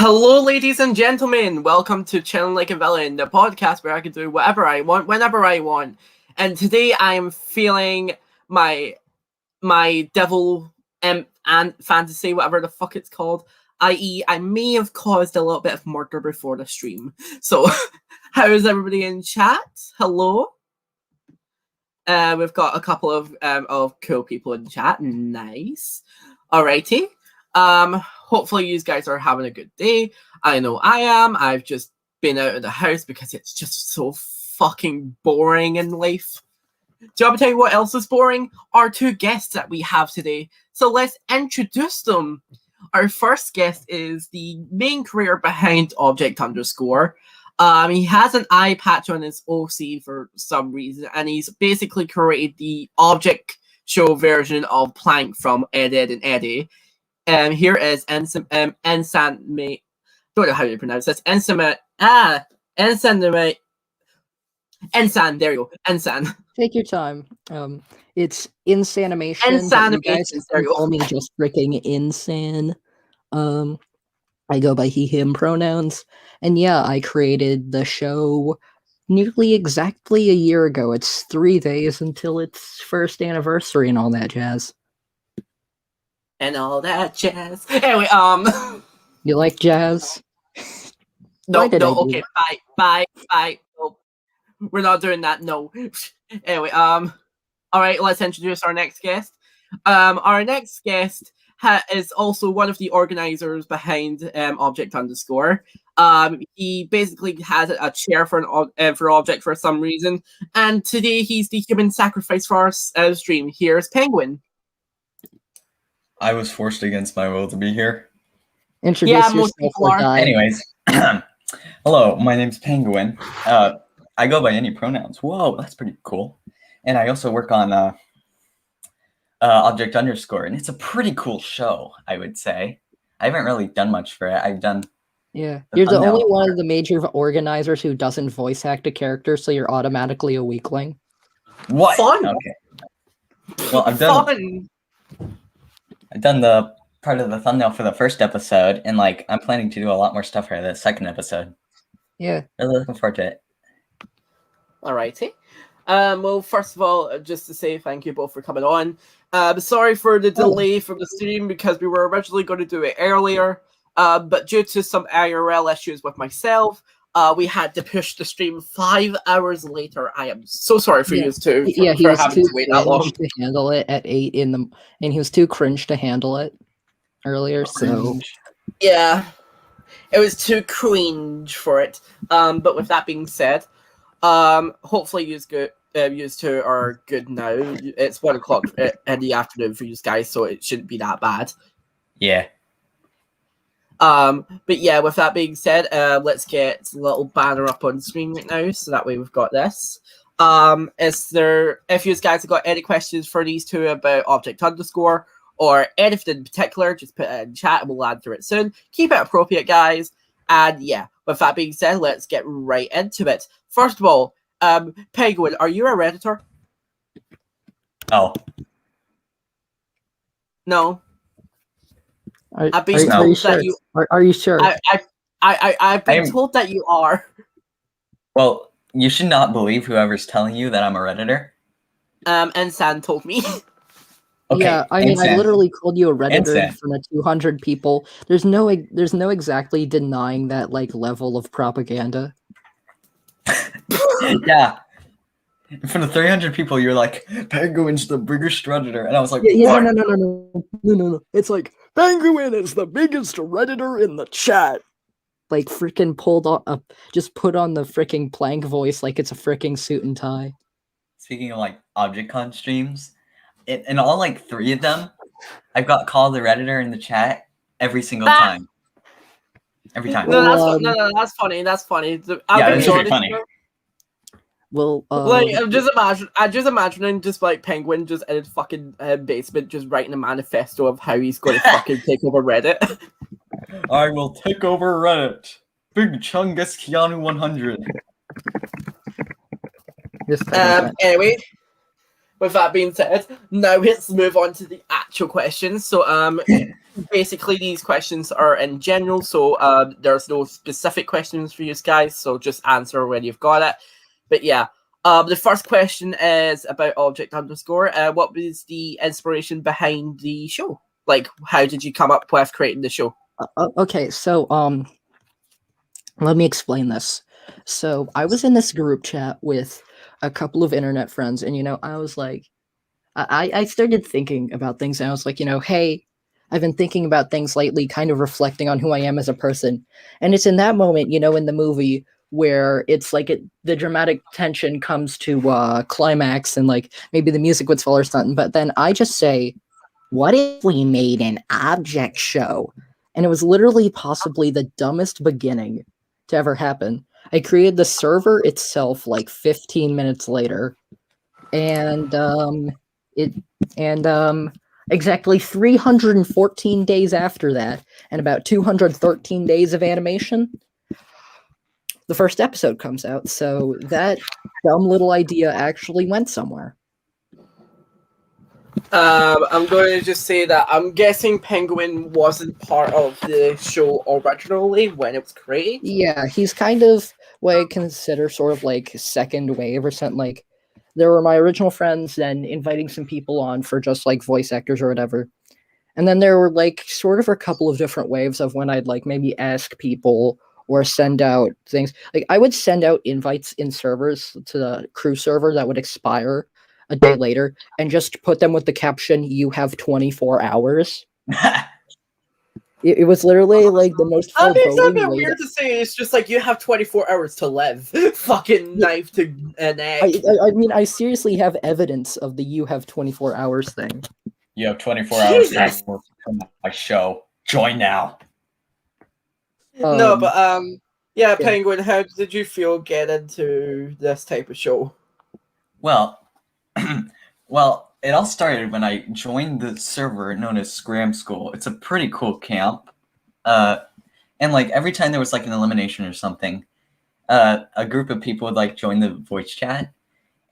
Hello, ladies and gentlemen. Welcome to Chillin Like a Villain, the podcast where I can do whatever I want, whenever I want. And today I am feeling my devil and fantasy, whatever the fuck it's called. I.e., I may have caused a little bit of murder before the stream. So, how is everybody in chat? Hello. We've got a couple of cool people in chat. Nice. Alrighty. Hopefully you guys are having a good day. I know I am. I've just been out of the house because it's just so fucking boring in life. Do you want me to tell you what else is boring? Our two guests that we have today. So let's introduce them. Our first guest is the main creator behind Object Underscore. He has an eye patch on his OC for some reason, and he's basically created the Object Show version of Plank from Ed, Ed and Eddie. Here is Ensan. Don't know how you pronounce this. Ensan. There you go. Ensan. Take your time. It's Insanimations. You guys can call me just freaking Insan. I go by he, him pronouns. And yeah, I created the show nearly exactly a year ago. It's 3 days until its first anniversary and all that jazz. And all that jazz. Anyway, You like jazz? No, okay, bye. No, we're not doing that, no. Anyway, alright, let's introduce our next guest. Our next guest is also one of the organizers behind Object Underscore. He basically has a chair for Object for some reason, and today he's the human sacrifice for our stream. Here's Pengooin. I was forced against my will to be here. Introduce yourself. Most people are. Anyways, hello, my name's Pengooin. I go by any pronouns. Whoa, that's pretty cool. And I also work on Object Underscore, and it's a pretty cool show, I would say. I haven't really done much for it. I've done... Yeah, you're the only one of the major organizers who doesn't voice act a character, so you're automatically a weakling. What? Fun! Okay. Well, I've done the part of the thumbnail for the first episode, and I'm planning to do a lot more stuff for the second episode. Yeah. Really looking forward to it. Alrighty. Well, first of all, just to say thank you both for coming on. Sorry for the delay from the stream because we were originally going to do it earlier, but due to some IRL issues with myself, we had to push the stream 5 hours later. I am so sorry for you too. He was having to wait that long to handle it at 8 in the, and he was too cringe to handle it earlier. So yeah, it was too cringe for it. But with that being said, hopefully you two are good now. It's 1 o'clock in the afternoon for you guys, so it shouldn't be that bad. Yeah. But yeah, with that being said, let's get a little banner up on screen right now, so that way we've got this. If you guys have got any questions for these two about Object Underscore, or anything in particular, just put it in chat and we'll answer it soon. Keep it appropriate, guys. And yeah, with that being said, let's get right into it. First of all, Pengooin, are you a redditor? Oh. No. I've been told that you are. Are you sure? I've been told that you are. Well, you should not believe whoever's telling you that I'm a redditor. Ensan told me. Okay, yeah, I mean, I literally called you a redditor in front of 200 people. There's no exactly denying that level of propaganda. Yeah. In front of 300 people, you're like, Pengooin's the biggest redditor, and I was like, no. It's like, Pengooin is the biggest redditor in the chat. Like, freaking just put on the freaking Plank voice like it's a freaking suit and tie. Speaking of ObjectCon streams, in all 3 of them, I've got called the redditor in the chat every single time. Every time. No, that's funny. That's funny. Yeah, that's pretty funny. Well, I'm just imagining Pengooin just in his fucking basement, just writing a manifesto of how he's going to fucking take over Reddit. I will take over Reddit. Big Chungus Keanu 100. Anyway, with that being said, now let's move on to the actual questions. So, basically these questions are in general, so there's no specific questions for you guys, so just answer when you've got it. But yeah, the first question is about object underscore. What was the inspiration behind the show? Like, how did you come up with creating the show? Okay, so let me explain this. So I was in this group chat with a couple of internet friends, and I was like, I started thinking about things, and I was like, hey, I've been thinking about things lately, kind of reflecting on who I am as a person. And it's in that moment, in the movie where it's like the dramatic tension comes to climax, and like maybe the music would fall or something. But then I just say, what if we made an object show? And it was literally possibly the dumbest beginning to ever happen. I created the server itself like 15 minutes later, and exactly 314 days after that, and about 213 days of animation, the first episode comes out. So that dumb little idea actually went somewhere. I'm going to just say that I'm guessing Pengooin wasn't part of the show originally when it was created. Yeah, he's kind of what I consider sort of like second wave or something. Like, there were my original friends, then inviting some people on for just like voice actors or whatever. And then there were like sort of a couple of different waves of when I'd like maybe ask people or send out things. Like, I would send out invites in servers to the crew server that would expire a day later and just put them with the caption, "You have 24 hours." It was literally like the most I mean, it's a foreboding bit way weird to say. It's just like you have 24 hours to live. Fucking knife to an egg. I mean, I seriously have evidence of the "you have 24 hours" thing. You have 24 hours Jesus. to work on my show. Join now. No, but yeah, yeah. Penguin, how did you feel getting into this type of show? Well, well, it all started when I joined the server known as Scram School. It's a pretty cool camp. And like every time there was like an elimination or something, a group of people would like join the voice chat.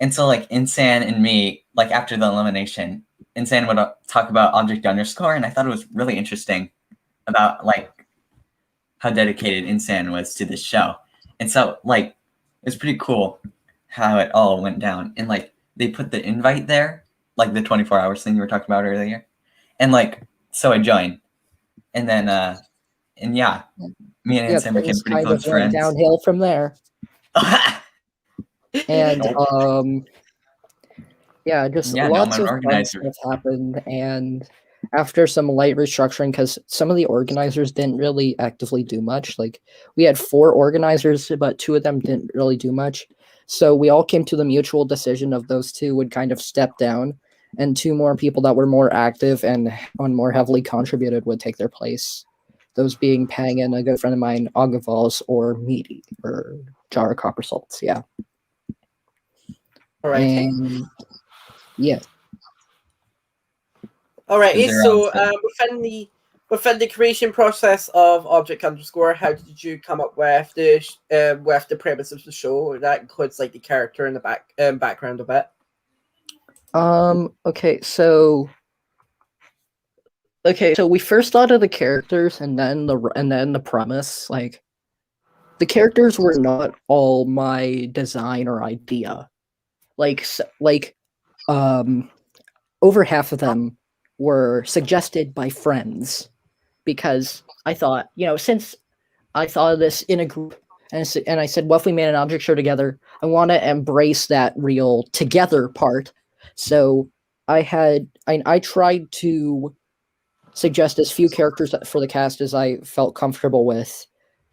And so like Insan and me, like after the elimination, Insan would talk about object underscore, and I thought it was really interesting about like how dedicated Insan was to this show. And so like it was pretty cool how it all went down. And like they put the invite there, like the 24 hours thing you were talking about earlier. And like so I joined. And then and yeah, me and Insan became pretty close friends. Downhill from there. And just lots of fun stuff happened. And after some light restructuring, because some of the organizers didn't really actively do much. Like, we had 4 organizers, but 2 of them didn't really do much. So we all came to the mutual decision of those 2 would kind of step down, and 2 more people that were more active and more heavily contributed would take their place. Those being Pang and a good friend of mine, Agavals, or Meaty, or Jar of Copper Salts. Yeah. All right. And yeah. All right. So within the creation process of object underscore, how did you come up with the premise of the show? That includes like the character in the background a bit. Okay, so we first thought of the characters, and then the premise. Like, the characters were not all my design or idea. Over half of them were suggested by friends, because I thought, since I thought of this in a group, and I said, well, if we made an object show together, I want to embrace that real together part. So I tried to suggest as few characters for the cast as I felt comfortable with.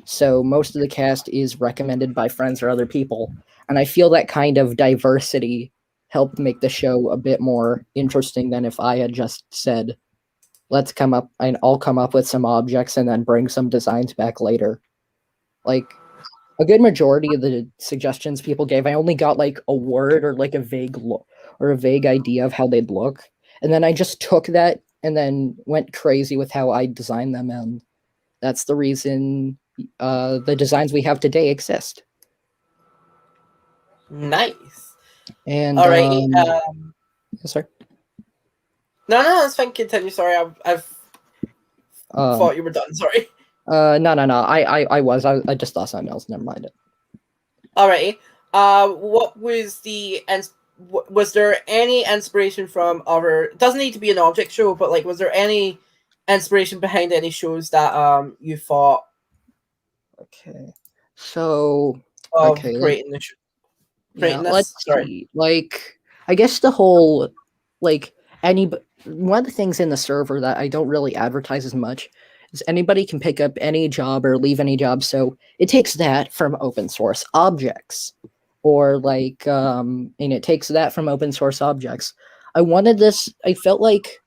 So most of the cast is recommended by friends or other people. And I feel that kind of diversity helped make the show a bit more interesting than if I had just said, let's come up, and I'll come up with some objects and then bring some designs back later. Like, a good majority of the suggestions people gave, I only got like a word or like a vague look or a vague idea of how they'd look. And then I just took that and then went crazy with how I designed them. And that's the reason the designs we have today exist. Nice. And all right. Sorry. No, that's fine. Continue. Sorry, I've thought you were done. Sorry. No. I was. I just thought something else. Never mind it. Alrighty. What was was there any inspiration from other? It doesn't need to be an object show, but like, was there any inspiration behind any shows that you thought? Okay. So. Okay. Creating the show. Let's see. Like, I guess the whole, like, one of the things in the server that I don't really advertise as much is anybody can pick up any job or leave any job. So it takes that from open source objects, or like, and it takes that from open source objects. I wanted this. I felt like,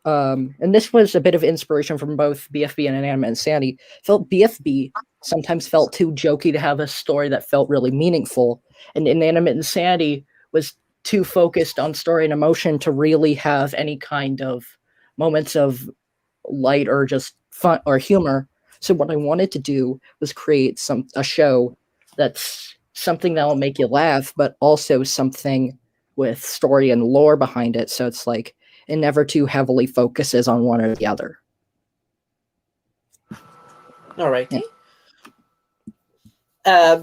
and this was a bit of inspiration from both BFB and Inanimate Insanity. Felt BFB sometimes felt too jokey to have a story that felt really meaningful, and Inanimate Insanity was too focused on story and emotion to really have any kind of moments of light or just fun or humor. So what I wanted to do was create a show that's something that will make you laugh, but also something with story and lore behind it. So it's like it never too heavily focuses on one or the other. All right. Yeah.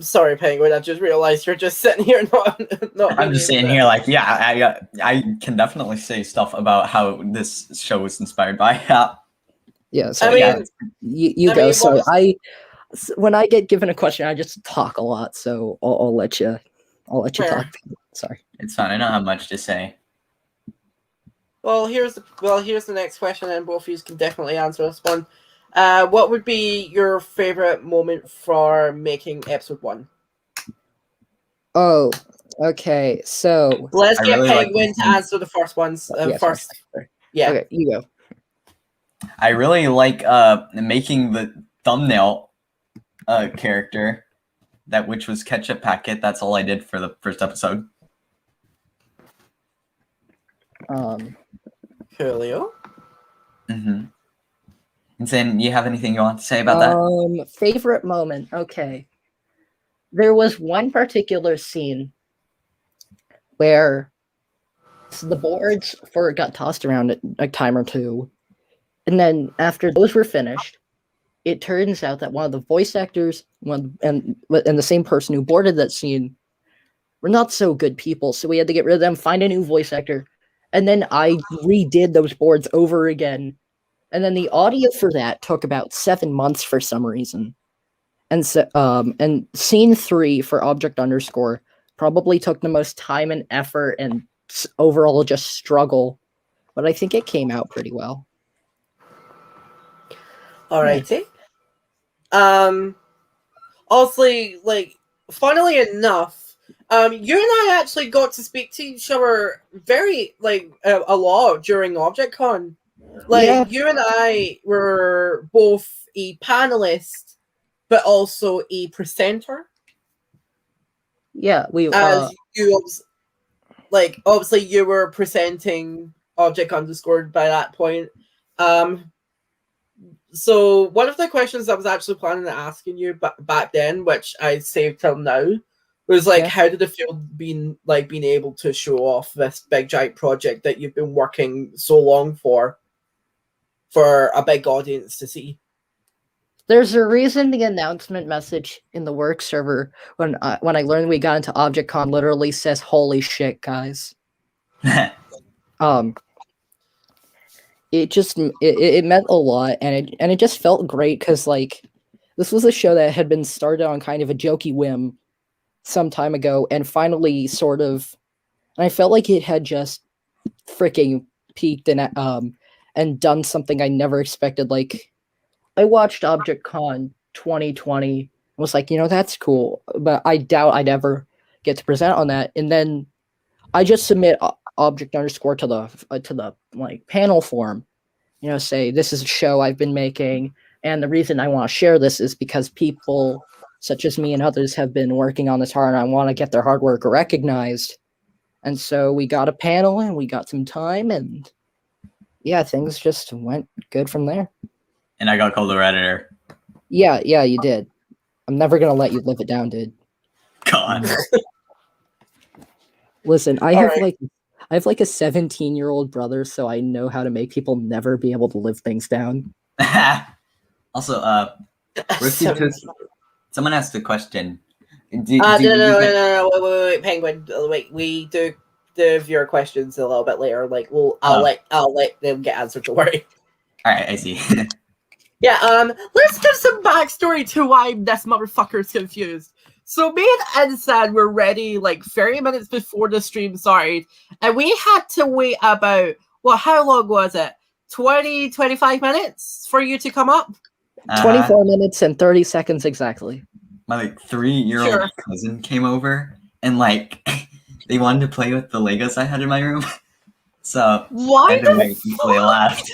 Sorry, Penguin. I just realized you're just sitting here not. I'm just sitting here like, yeah, I can definitely say stuff about how this show was inspired by. Yeah. So you go. So when I get given a question, I just talk a lot. So I'll let you talk. Sorry. It's fine. I don't have much to say. Well, here's the next question, and both of you can definitely answer this one. What would be your favorite moment for making episode 1? Oh, okay. So let's get Penguin to answer the first ones first. Sorry. Yeah. Okay, you go. I really like making the thumbnail character, which was Ketchup Packet. That's all I did for the first episode. Coolio. Mm-hmm. Insane, you have anything you want to say about that? Favorite moment. Okay. There was one particular scene where the boards got tossed around a time or two. And then after those were finished, it turns out that one of the voice actors and the same person who boarded that scene were not so good people. So we had to get rid of them, find a new voice actor. And then I redid those boards over again. And then the audio for that took about 7 months for some reason. And so, and scene 3 for Object Underscore probably took the most time and effort and overall just struggle. But I think it came out pretty well. Alrighty. Yeah. Also, like, funnily enough, you and I actually got to speak to each other very, like, a lot during ObjectCon. Like, yeah. You and I were both a panelist, but also a presenter. Yeah, obviously you were presenting Object Underscore by that point. So one of the questions I was actually planning on asking you back then, which I saved till now, was like, how did it feel being able to show off this big giant project that you've been working so long for a big audience to see? There's a reason the announcement message in the work server when I learned we got into ObjectCon literally says "Holy shit, guys!" It just it meant a lot, and it just felt great because like this was a show that had been started on kind of a jokey whim some time ago, and finally sort of, and I felt like it had just freaking peaked and done something I never expected. Like, I watched ObjectCon 2020 and was like, that's cool, but I doubt I'd ever get to present on that. And then I just submit Object Underscore to the like panel forum, say this is a show I've been making, and the reason I want to share this is because people such as me and others have been working on this hard, and I want to get their hard work recognized. And so we got a panel and we got some time, and yeah, things just went good from there. And I got called a redditor. Yeah, you did. I'm never gonna let you live it down, dude. God. Listen, I have like a 17-year-old brother, so I know how to make people never be able to live things down. Also, Roasted So- Toast. Someone asked a question. No, wait, Penguin. Wait, we do the viewer questions a little bit later. Like, I'll let them get answered. Don't worry. All right, I see. Yeah. Let's give some backstory to why this motherfucker's confused. So me and Insan were ready like 30 minutes before the stream started, and we had to wait about how long was it? 20, 25 minutes for you to come up? 24 minutes and 30 seconds exactly. My like 3-year-old cousin came over and like they wanted to play with the Legos I had in my room. So why I had to wait until they left.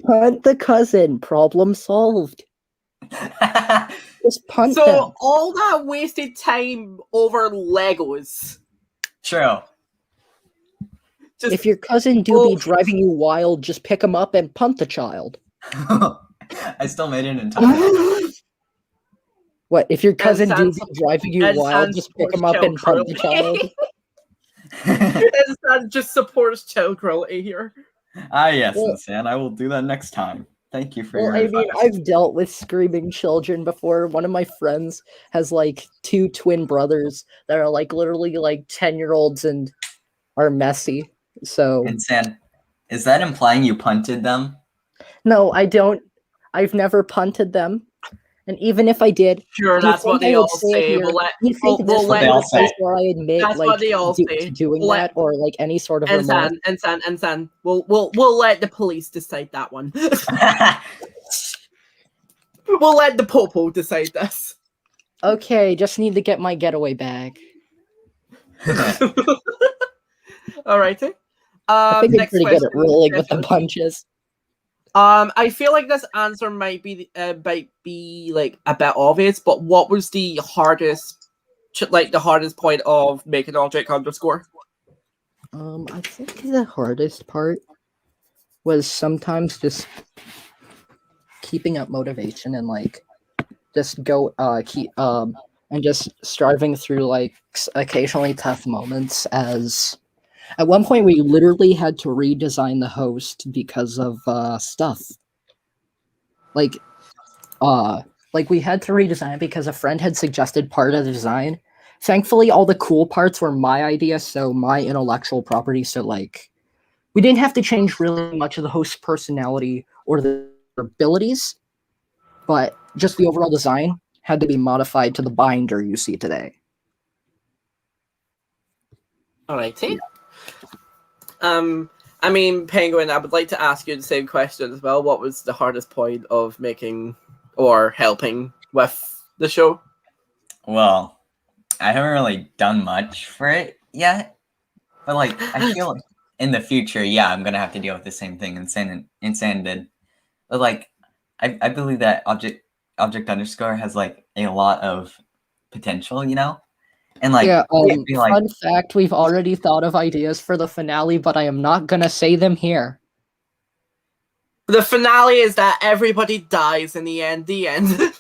Punt the cousin. Problem solved. Just punt them. So all that wasted time over Legos. True. If your cousin do be driving you wild, just pick him up and punt the child. I still made it in time. What? If your cousin do be driving you wild, just pick him up and punt the child? Insan just supports child cruelty here. Yes, Insan. I will do that next time. Thank you for your advice. I've dealt with screaming children before. One of my friends has like 2 twin brothers that are like literally like 10-year-olds and are messy. So Insan, is that implying you punted them? No, I don't. I've never punted them. And even if I did, sure, that's what they all say. Where I admit that's what they all say. Doing that or like any sort of Insan. We'll let the police decide that one. We'll let the popo decide this. Okay, just need to get my getaway bag. Alrighty. I think I'm pretty good at rolling with the punches. I feel like this answer might be like a bit obvious, but what was the hardest point of making object underscore? I think the hardest part was sometimes just keeping up motivation and like just and just striving through like occasionally tough moments. As at one point we literally had to redesign the host because of stuff like we had to redesign it because a friend had suggested part of the design. Thankfully all the cool parts were my idea, so my intellectual property, so like we didn't have to change really much of the host's personality or their abilities, but just the overall design had to be modified to the binder you see today. Alrighty. I mean, Penguin, I would like to ask you the same question as well. What was the hardest point of making or helping with the show? Well, I haven't really done much for it yet, but like I feel like in the future, yeah, I'm gonna have to deal with the same thing Insan did. But like, I believe that object underscore has like a lot of potential, you know. And like, yeah, fun fact, we've already thought of ideas for the finale, but I am not gonna say them here. The finale is that everybody dies in the end. The end.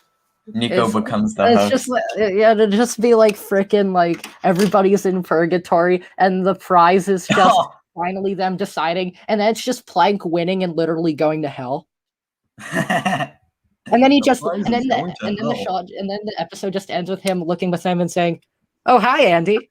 Nico becomes the host. It'll just be like freaking like everybody's in purgatory, and the prize is just finally them deciding, and then it's just Plank winning and literally going to hell. And then the episode just ends with him looking with them and saying, "Oh, hi, Andy."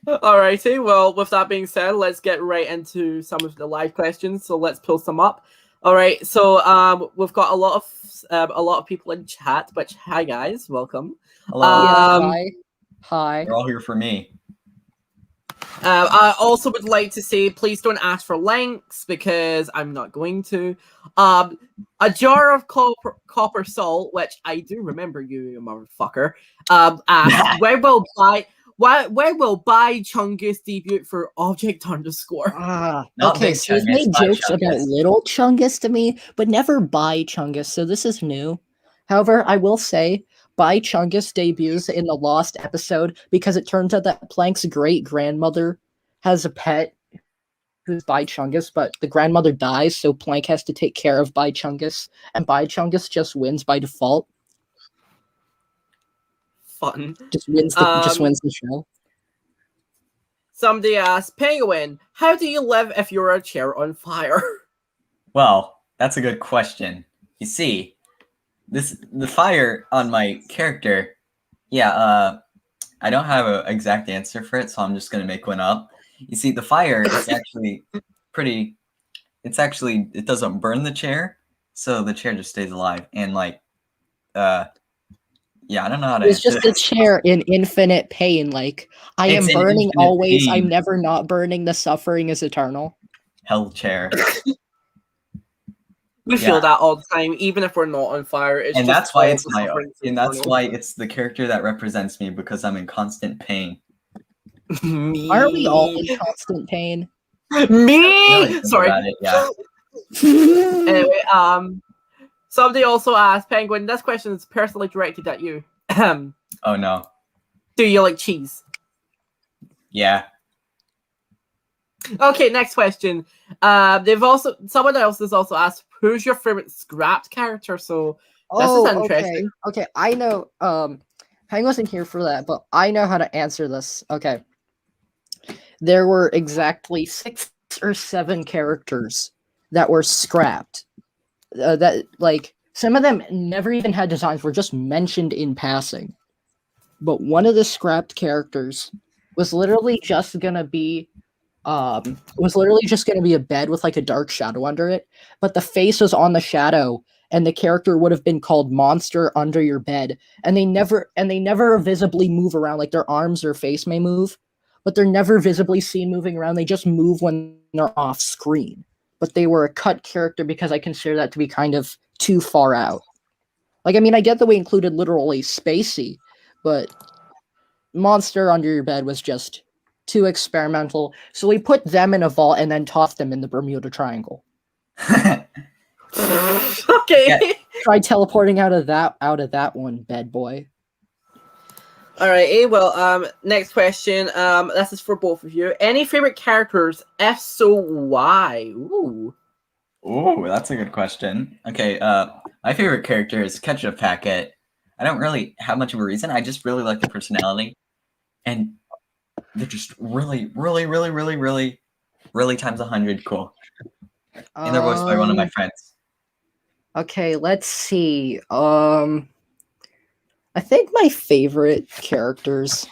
Alrighty, well, with that being said, let's get right into some of the live questions. So let's pull some up. All right, so we've got a lot of people in chat. Which, hi guys, welcome. Hello. Hi. You're all here for me. I also would like to say, please don't ask for links because I'm not going to. A jar of copper salt, which I do remember you motherfucker. Asked, when will Bai Chungus debut for Object Underscore? Okay, so he's made jokes about little Chungus to me, but never Bai Chungus, so this is new. However, I will say Bai Chungus debuts in the Lost episode because it turns out that Plank's great-grandmother has a pet who's Bai Chungus, but the grandmother dies, so Plank has to take care of Bai Chungus, and Bai Chungus just wins by default. Fun. Just wins the show. Somebody asked, Penguin, how do you live if you're a chair on fire? Well, that's a good question. You see, the fire on my character, I don't have an exact answer for it, so I'm just gonna make one up. You see, the fire is actually pretty. It doesn't burn the chair, so the chair just stays alive. And like, I don't know how to. It's just a chair in infinite pain. Like I am burning always. I'm never not burning. The suffering is eternal. Hell chair. We feel that all the time, even if we're not on fire. And that's why it's that's why it's the character that represents me, because I'm in constant pain. Aren't we all in constant pain? Me? Sorry. Anyway, somebody also asked, Penguin, this question is personally directed at you. Oh no. Do you like cheese? Yeah. Okay, next question. Someone else has also asked, who's your favorite scrapped character? So this is interesting. Okay, I know. Hang wasn't here for that, but I know how to answer this. Okay. There were exactly 6 or 7 characters that were scrapped. That like some of them never even had designs, were just mentioned in passing. But one of the scrapped characters was literally just gonna be a bed with like a dark shadow under it, but the face was on the shadow, and the character would have been called Monster Under Your Bed. And they never visibly move around. Like their arms or face may move, but they're never visibly seen moving around. They just move when they're off screen. But they were a cut character because I consider that to be kind of too far out. Like, I mean, I get that we included literally Spacey, but Monster Under Your Bed was just too experimental. So we put them in a vault and then tossed them in the Bermuda Triangle. Okay. Yeah. Try teleporting out of that one, bed boy. Alrighty, well, next question. This is for both of you. Any favorite characters? If so, why? Ooh, that's a good question. Okay, my favorite character is Ketchup Packet. I don't really have much of a reason. I just really like the personality, and they're just really, really, really, really, really, really times 100 cool. And they're voiced by one of my friends. Okay, let's see. I think my favorite characters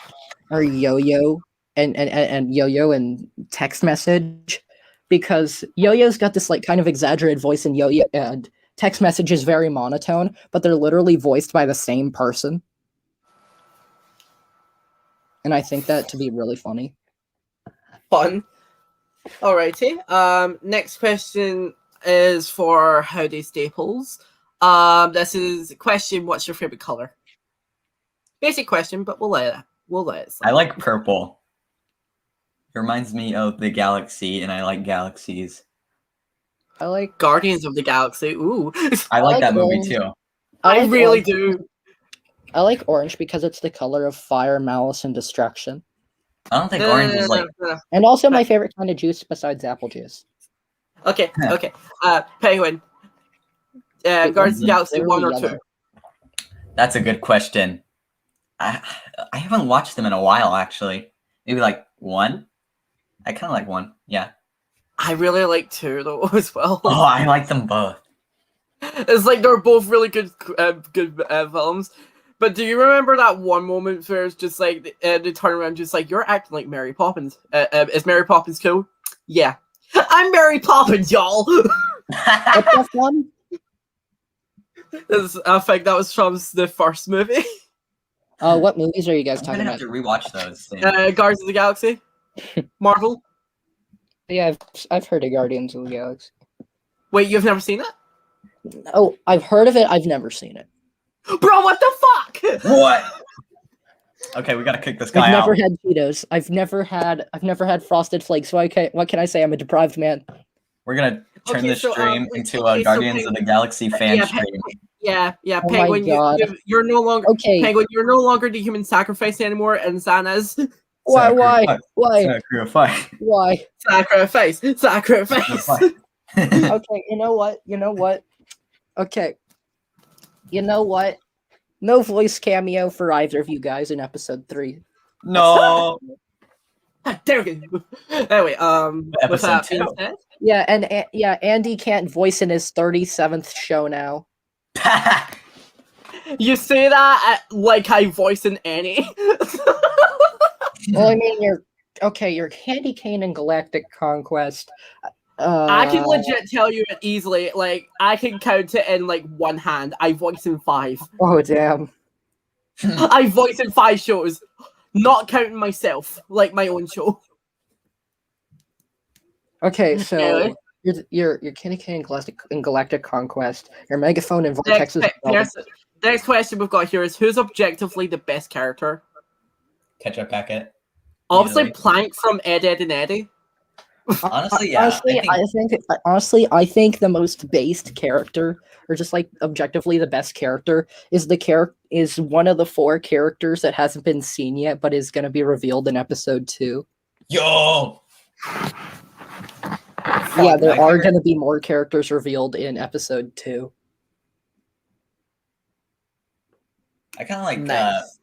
are Yo-Yo and Yo-Yo and text message, because Yo-Yo's got this like kind of exaggerated voice, and Yo-Yo and text message is very monotone, but they're literally voiced by the same person. And I think that to be really funny. fun. Alrighty. Next question is for Howdy Staples. This is a question, what's your favorite color? Basic question, but we'll let it slide. I like purple. It reminds me of the galaxy, and I like galaxies. I like Guardians of the Galaxy. Ooh. I like that movie orange. too. I really do. I like orange because it's the color of fire, malice, and destruction. I don't think orange is like. And also my favorite kind of juice besides apple juice. Okay. Penguin. Guardians of the Galaxy 1 or 2? That's a good question. I haven't watched them in a while, actually. Maybe like 1. I kind of like 1. Yeah. I really like 2 though as well. Oh, I like them both. It's like they're both really good films. But do you remember that one moment where it's just like they turn around, just like, you're acting like Mary Poppins? Is Mary Poppins cool? Yeah, I'm Mary Poppins, y'all. What's one? I think that was from the first movie. What movies are you guys I'm gonna talking have about? to rewatch those. Guardians of the Galaxy, Marvel. Yeah, I've heard of Guardians of the Galaxy. Wait, you've never seen it? Oh, I've heard of it. I've never seen it. Bro, what the fuck? What? Okay, we gotta kick this guy I've out. never had Cheetos. I've never had Frosted Flakes. So what can I say? I'm a deprived man. We're gonna turn this stream into okay, a Guardians of the Galaxy fan stream. Yeah, Oh Penguin, my God. you're no longer Penguin. You're no longer the human sacrifice anymore, and Santa's. Why? Sacrifice. Why? Sacrifice. Okay, you know what? Okay. You know what? No voice cameo for either of you guys in episode 3. No. There we go. Anyway, with Episode that being 2. said, Yeah, and Andy can't voice in his 37th show now. you say that like I voice in any. Well, I mean, you're Candy Cane and Galactic Conquest. I can legit tell you it easily. Like I can count it in like one hand. I voice in 5. Oh damn! I voice in 5 shows, not counting myself, like my own show. Okay, so Anyway. you're Candy Cane and Galactic Conquest. Your Megaphone and Vortexes. Next question we've got here is who's objectively the best character? Ketchup packet. Obviously, Easily. Plank from Ed, Ed, and Eddie. Honestly, yeah. I think the most based character, or just like objectively the best character, is one of the 4 characters that hasn't been seen yet, but is going to be revealed in episode 2. Yo. Yeah, there are going to be more characters revealed in episode 2. I kind of like. Nice.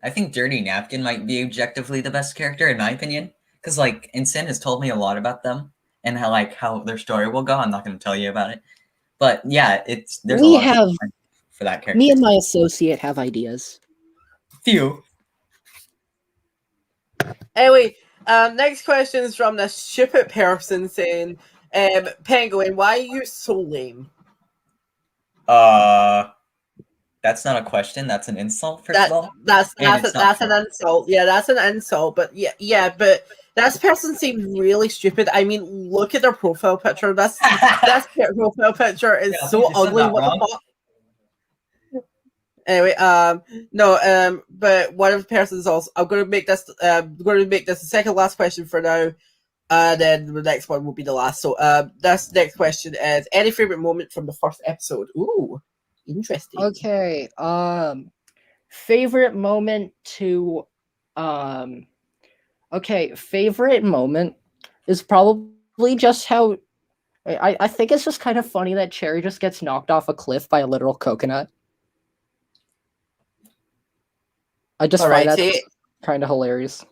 I think Dirty Napkin might be objectively the best character in my opinion, because like Insane has told me a lot about them and how their story will go. I'm not going to tell you about it, but yeah, there's a lot for that character. Me and my associate have ideas. Few. Anyway, next question is from the stupid person saying, Pengooin, why are you so lame? That's not a question. That's an insult. First of all, that's an insult. Yeah, that's an insult. But but this person seems really stupid. I mean, look at their profile picture. That's profile picture is so ugly. What the fuck? Anyway, but one of the persons also. I'm going to make this the second last question for now. Then the next one will be the last. So, this next question is any favorite moment from the first episode? Ooh. Interesting. Okay. Favorite moment favorite moment is probably just how I think it's just kind of funny that Cherry just gets knocked off a cliff by a literal coconut. I just find that kind of hilarious.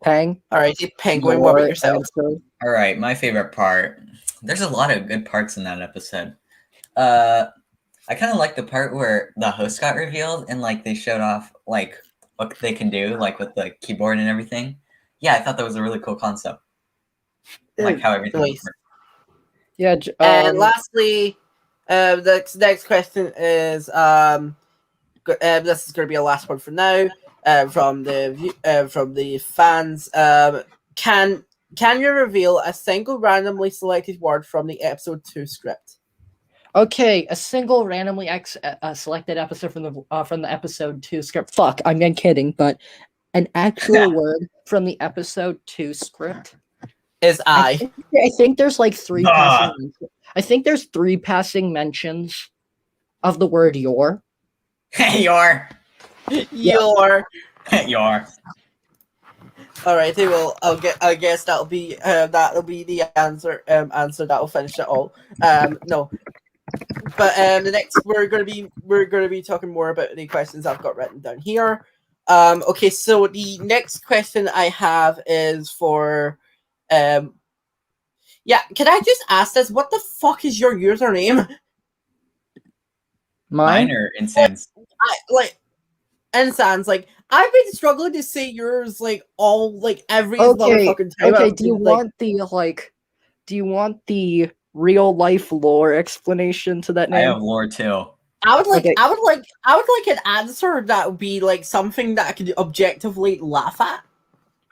Pang. All right, Pengooin, what about yourself? All right, my favorite part. There's a lot of good parts in that episode. I kind of like the part where the host got revealed and like they showed off like what they can do like with the keyboard and everything. Yeah, I thought that was a really cool concept. Like how everything works. Yeah. And lastly, the next question is this is going to be a last one for now. From the fans, can you reveal a single randomly selected word from the episode 2 script? Okay, a single randomly selected episode from the episode 2 script. Fuck, I'm kidding, but an actual word from the episode 2 script is I think there's like 3 passing. I think there's 3 passing mentions of the word your. Your. Your. Your. All right, well, I guess that'll be the answer. Answer that'll finish it all. No. But the next we're gonna be talking more about the questions I've got written down here. Okay, so the next question I have is for can I just ask this? What the fuck is your username? Mine or Insane's? Insane's. Like I've been struggling to say yours every motherfucking time. Okay, do you want the real life lore explanation to that name? I have lore too. I would like an answer that would be like something that I could objectively laugh at.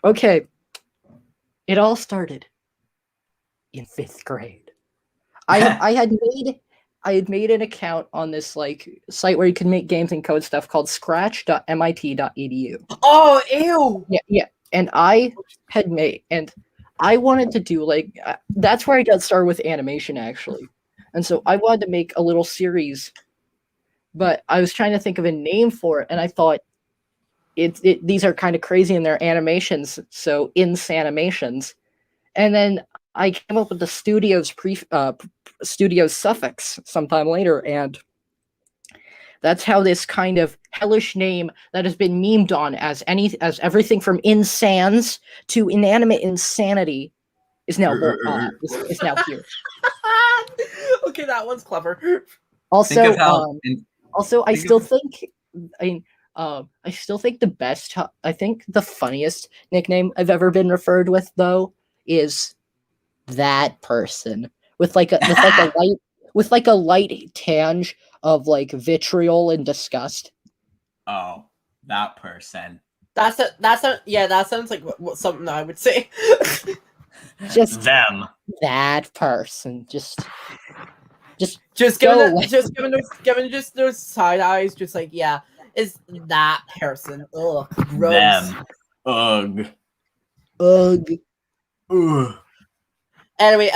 Okay. It all started in 5th grade. I had made an account on this site where you can make games and code stuff called scratch.mit.edu. Oh, ew. Yeah. And I wanted to do that's where I got started with animation actually. And so I wanted to make a little series, but I was trying to think of a name for it, and I thought these are kind of crazy in their animations, so Insanimations. And then I came up with the studio's suffix sometime later, and That's how this kind of hellish name that has been memed on as everything from insans to inanimate insanity is now is now here. Okay, that one's clever. Also, Think of how, I still think the best, I think the funniest nickname I've ever been referred with though is that person with like a light tinge of like vitriol and disgust. Oh, that person. That sounds like something I would say. Just them. That person. Just giving just those side eyes, just like, yeah, is that person. Ugh, gross. Them. Ugh. Ugh. Ugh. Anyway,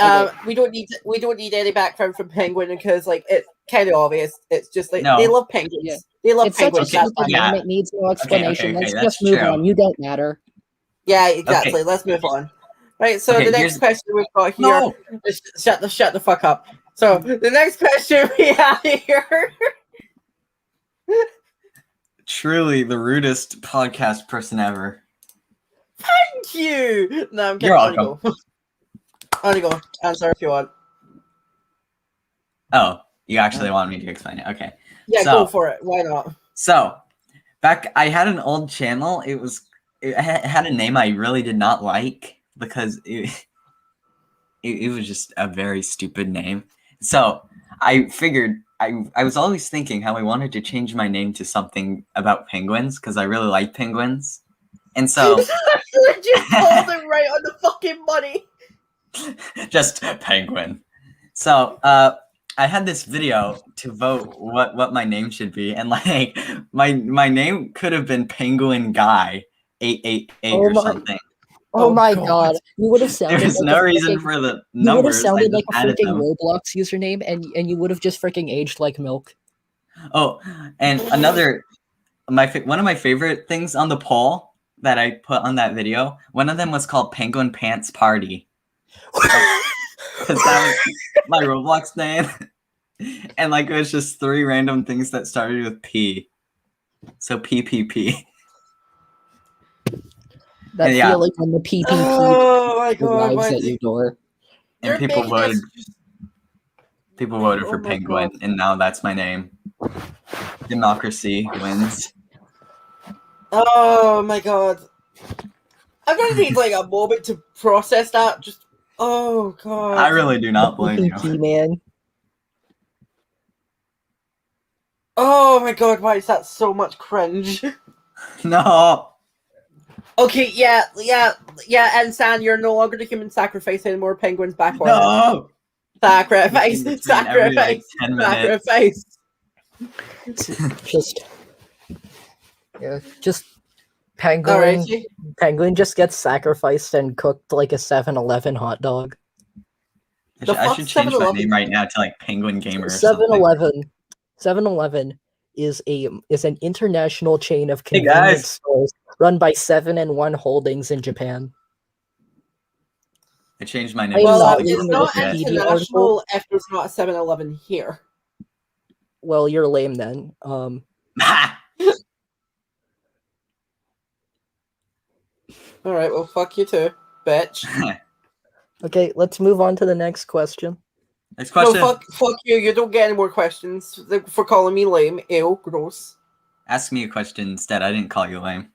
we don't need any background from Penguin because like it's kind of obvious. It's just like they love penguins. Yeah. They love It's penguins. such a stupid name. It needs no explanation. Okay, Let's that's just move true. on. You don't matter. Yeah, exactly. Okay. Let's move on. Right. So the next question we've got here. Is shut the fuck up. So the next question we have here. Truly the rudest podcast person ever. Thank you. No, I'm kidding. You're welcome. On you go. Answer if you want. Oh, you actually want me to explain it? Okay. Yeah, go for it. Why not? So, I had an old channel. It had a name I really did not like because it was just a very stupid name. So I figured I was always thinking how I wanted to change my name to something about penguins because I really like penguins, and so just called it right on the fucking money. Just penguin. So I had this video to vote what my name should be, and like my name could have been Penguin Guy 888 or something. Oh my god. You would have sounded There's like no reason for the numbers. You would have sounded like a freaking Roblox username, and you would have just freaking aged like milk. Oh, and one of my favorite things on the poll that I put on that video, one of them was called Penguin Pants Party. Because that was my Roblox name. And like it was just 3 random things that started with P. So PPP. That feeling when the PPP arrives at your door. And people voted for Penguin, and now that's my name. Democracy wins. Oh my god. I'm gonna need like a moment to process that. Just oh god. I really do not blame you. Man. Oh my god, why is that so much cringe? No. Okay, yeah, Ensan, you're no longer the human sacrifice anymore. Penguins back on. No. Sacrifice. Every, like, 10 minutes. Sacrifice. Just Penguin. Penguin just gets sacrificed and cooked like a 7-Eleven hot dog. I should change my name right now to like Penguin Gamer or something. 7-Eleven is an international chain of convenience stores run by 7-in-1 Holdings in Japan. I changed my name. Well, it's not international if there's not a 7-Eleven here. Well, you're lame then. Alright, well, fuck you too, bitch. Okay, let's move on to the next question. Next question. No, fuck you. You don't get any more questions for calling me lame. Ew, gross. Ask me a question instead. I didn't call you lame.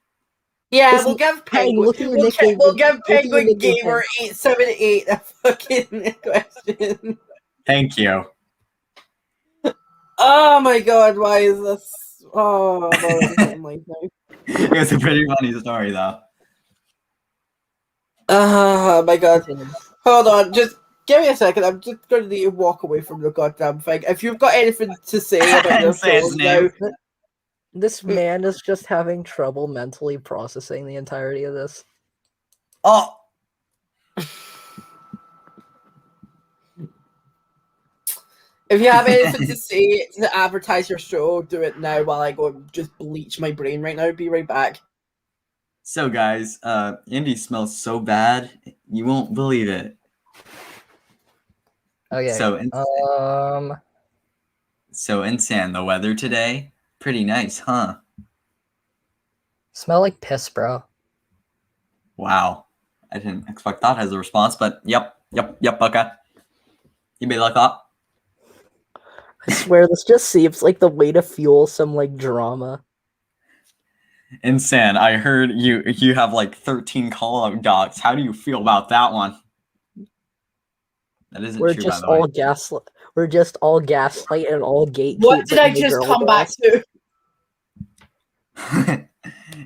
Yeah, we'll give Penguin. We'll give Penguin Gamer 878 a fucking question. Thank you. Oh my god, why is this? Oh, it was a pretty funny story though. Oh my god. Hold on, just give me a second. I'm just going to need to walk away from the goddamn thing. If you've got anything to say about your show now. This man is just having trouble mentally processing the entirety of this. Oh! If you have anything to say to advertise your show, do it now while I go and just bleach my brain right now. Be right back. So guys, Indy smells so bad, you won't believe it. Okay. So Insan, the weather today, Pretty nice, huh? Smell like piss, bro. Wow. I didn't expect that as a response, but yep, okay. You may like that. I swear, this just seems like the way to fuel some, like, drama. Insane. I heard you have like 13 call-out docs. How do you feel about that one? That isn't We're true, just by the way. all gaslight. We're just all gaslight and all gatekeep. What did but I no just girl come back boss. to?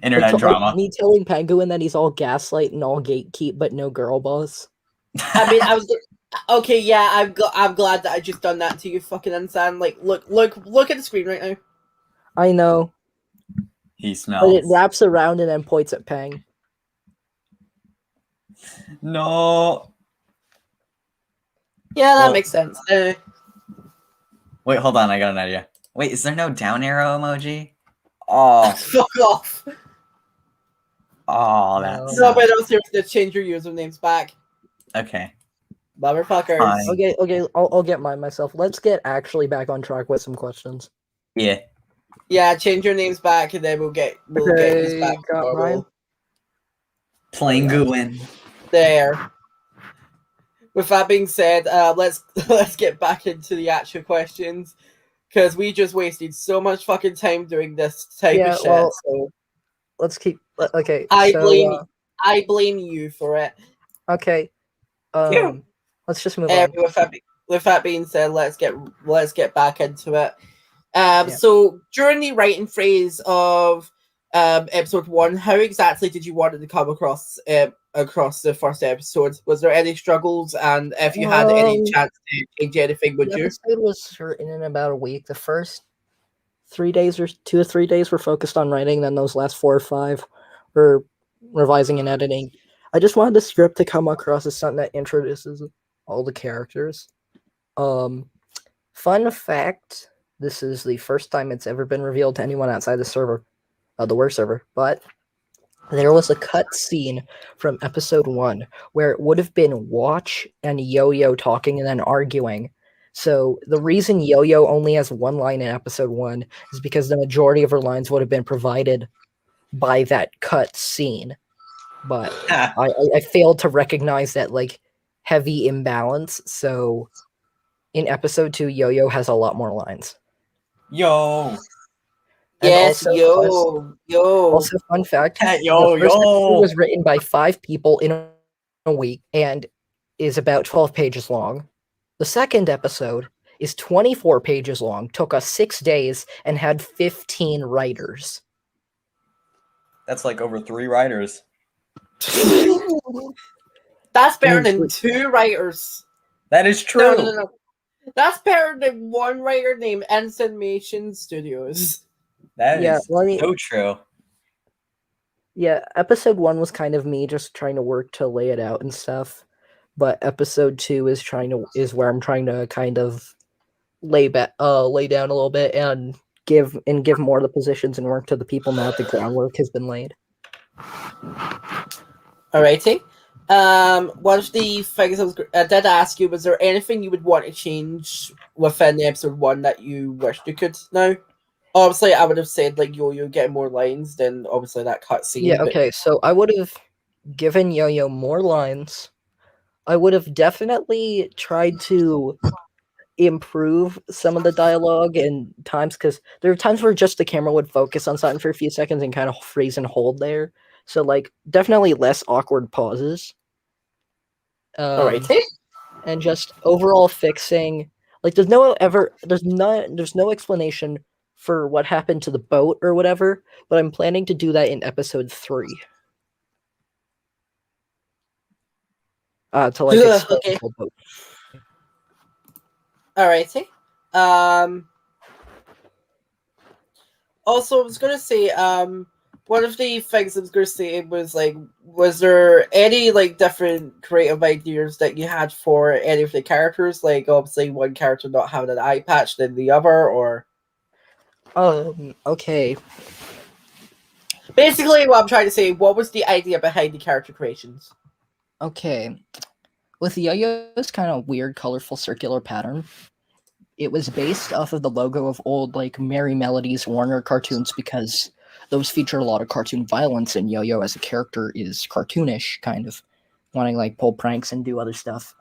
Internet drama. Me telling Pengooin that he's all gaslight and all gatekeep, but no girl boss. I mean, I was okay. Yeah, I'm glad that I just done that to you, fucking Insan. Like, look at the screen right now. I know. He But smells. it wraps around and then points at Peng. No. Yeah, that Well, makes sense. Wait, hold on. I got an idea. Wait, is there no down arrow emoji? Oh, Fuck off. oh, that No. No, sucks. but no, seriously, change your usernames back, Okay. motherfuckers. Fine. Okay, I'll get mine myself. Let's get actually back on track with some questions. Yeah. Yeah, change your names back, and then we'll get these back. Got normal. mine. Pengooin. There. With that being said, let's get back into the actual questions, because we just wasted so much fucking time doing this type of shit. Well, so let's keep. Okay. I blame you for it. Okay. Phew. Let's just move on. With that being said, let's get back into it. So during the writing phase of episode 1, how exactly did you want it to come across the first episode? Was there any struggles, and if you had any chance to change anything, would you? The episode was written in about a week. The first 3 days or 2 or 3 days were focused on writing, then those last 4 or 5 were revising and editing. I just wanted the script to come across as something that introduces all the characters. Fun fact, this is the first time it's ever been revealed to anyone outside the server, the work server, but there was a cut scene from episode 1 where it would have been Watch and Yo-Yo talking and then arguing. So the reason Yo-Yo only has one line in episode 1 is because the majority of her lines would have been provided by that cut scene. But I failed to recognize that, like, heavy imbalance. So in episode 2, Yo-Yo has a lot more lines. Yo. Yes, also, yo. Also, fun fact: the first episode was written by 5 people in a week and is about 12 pages long. The second episode is 24 pages long, took us 6 days, and had 15 writers. That's like over 3 writers. That's better than 2 writers. That is true. No. That's better than 1 writer named Insanimations Studios. That is so true. Yeah, episode 1 was kind of me just trying to work to lay it out and stuff, but episode 2 is where I'm trying to kind of lay down a little bit and give more of the positions and work to the people now that the groundwork has been laid. Alrighty. One of the things I did ask you, was there anything you would want to change within the episode 1 that you wished you could now? Obviously, I would have said, like, Yo-Yo getting more lines than, obviously, that cutscene. Yeah, okay, so I would have given Yo-Yo more lines. I would have definitely tried to improve some of the dialogue and times, because there are times where just the camera would focus on something for a few seconds and kind of freeze and hold there. So, like, definitely less awkward pauses. Alrighty. And just overall fixing, like, there's no explanation for what happened to the boat or whatever, but I'm planning to do that in episode 3. To, like, explain Okay. the whole boat. Alrighty. Also, I was gonna say, one of the things I was gonna say was, like, was there any, like, different creative ideas that you had for any of the characters? Like, obviously, one character not having an eye patch than the other, or Okay. basically, what I'm trying to say, what was the idea behind the character creations? Okay. With Yo-Yo's kind of weird, colorful, circular pattern, it was based off of the logo of old like Merry Melodies Warner cartoons because those feature a lot of cartoon violence, and Yo-Yo as a character is cartoonish, kind of wanting like pull pranks and do other stuff.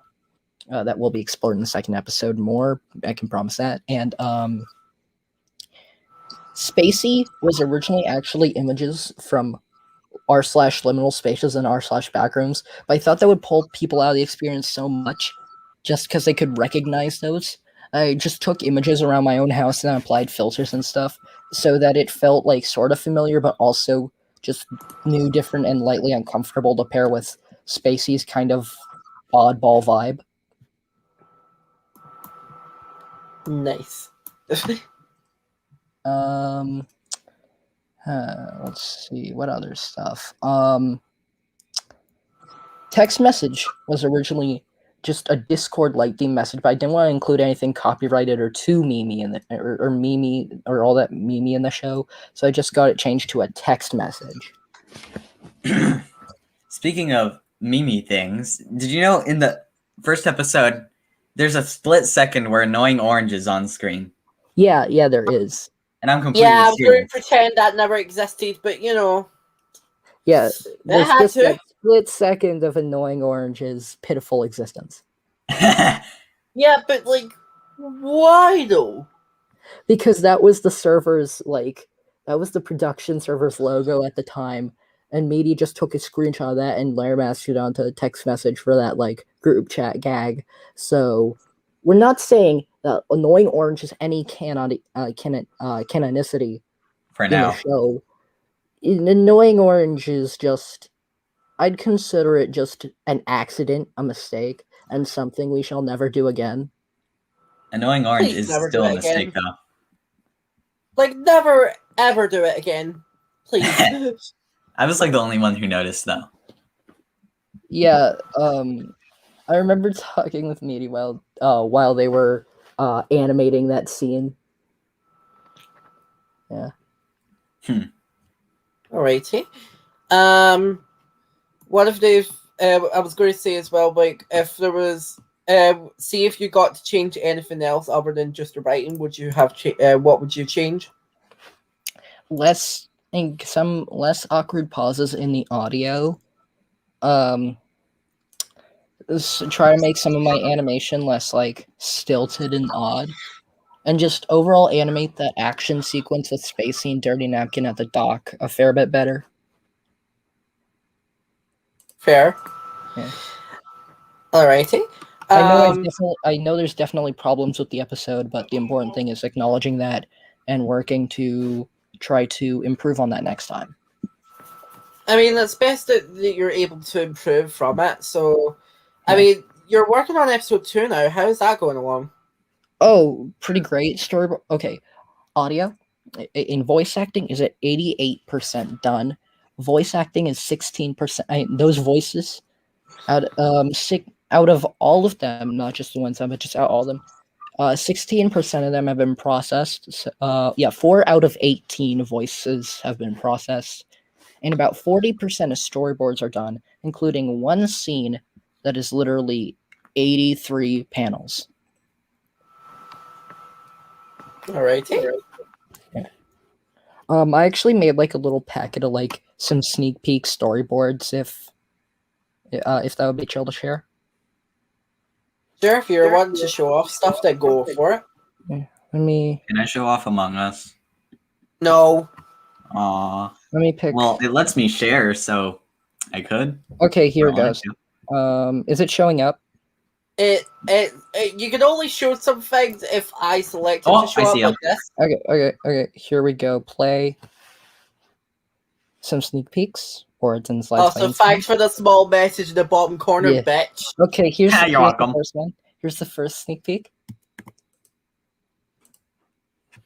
That will be explored in the second episode more. I can promise that. And Spacey was originally actually images from r/liminal spaces and r/backrooms, but I thought that would pull people out of the experience so much just because they could recognize those. I just took images around my own house and applied filters and stuff so that it felt like sort of familiar, but also just new, different, and lightly uncomfortable to pair with Spacey's kind of oddball vibe. Nice. Let's see what other stuff. Text message was originally just a Discord like theme message, but I didn't want to include anything copyrighted or too memey in the or memey or all that memey in the show, so I just got it changed to a text message. Speaking of memey things, did you know in the first episode there's a split second where Annoying Orange is on screen? Yeah, there is. And I'm completely I'm serious. going to pretend that never existed, but you know. Yeah, there's had just to. that split second of Annoying Orange's pitiful existence. Yeah, but like, why though? Because that was the server's that was the production server's logo at the time, and Meaty just took a screenshot of that and layer masked it onto a text message for that like group chat gag. So we're not saying that Annoying Orange is any canonicity For in now. the show. Annoying Orange is just, I'd consider it just an accident, a mistake, and something we shall never do again. Annoying Orange Please is never still do a it mistake, again. though. Like, never ever do it again, please. I was like the only one who noticed, though. Yeah, I remember talking with Meaty while they were animating that scene. Yeah. Alrighty. What if they've? I was going to say as well, like if there was, see if you got to change anything else other than just the writing, would you have? What would you change? Some less awkward pauses in the audio. Try to make some of my animation less like stilted and odd, and just overall animate that action sequence with Spacey and Dirty Napkin at the dock a fair bit better. Fair. Yeah. Alrighty. I know there's definitely problems with the episode, but the important thing is acknowledging that and working to try to improve on that next time. I mean, it's best that you're able to improve from it. So, I mean, you're working on episode 2 now. How is that going along? Oh, pretty great. Storyboard. Okay. Audio in voice acting is at 88% done. Voice acting is 16%. Those voices out of all of them, not just the ones, but just out all of them, 16% of them have been processed. 4 out of 18 voices have been processed, and about 40% of storyboards are done, including one scene that is literally 83 panels. Alrighty. I actually made like a little packet of like some sneak peek storyboards if that would be chill to share. Sure, if you're wanting to show off stuff, then go for it. Yeah, let me. Can I show off Among Us? No. Aw. Let me pick. Well, it lets me share, so I could. Okay, here it goes. Is it showing up? You can only show some things if I select it to show up like this. Okay. Here we go. Play some sneak peeks. Boards and slides. So thanks for the small message in the bottom corner, bitch. Okay, here's welcome. The first one. Here's the first sneak peek.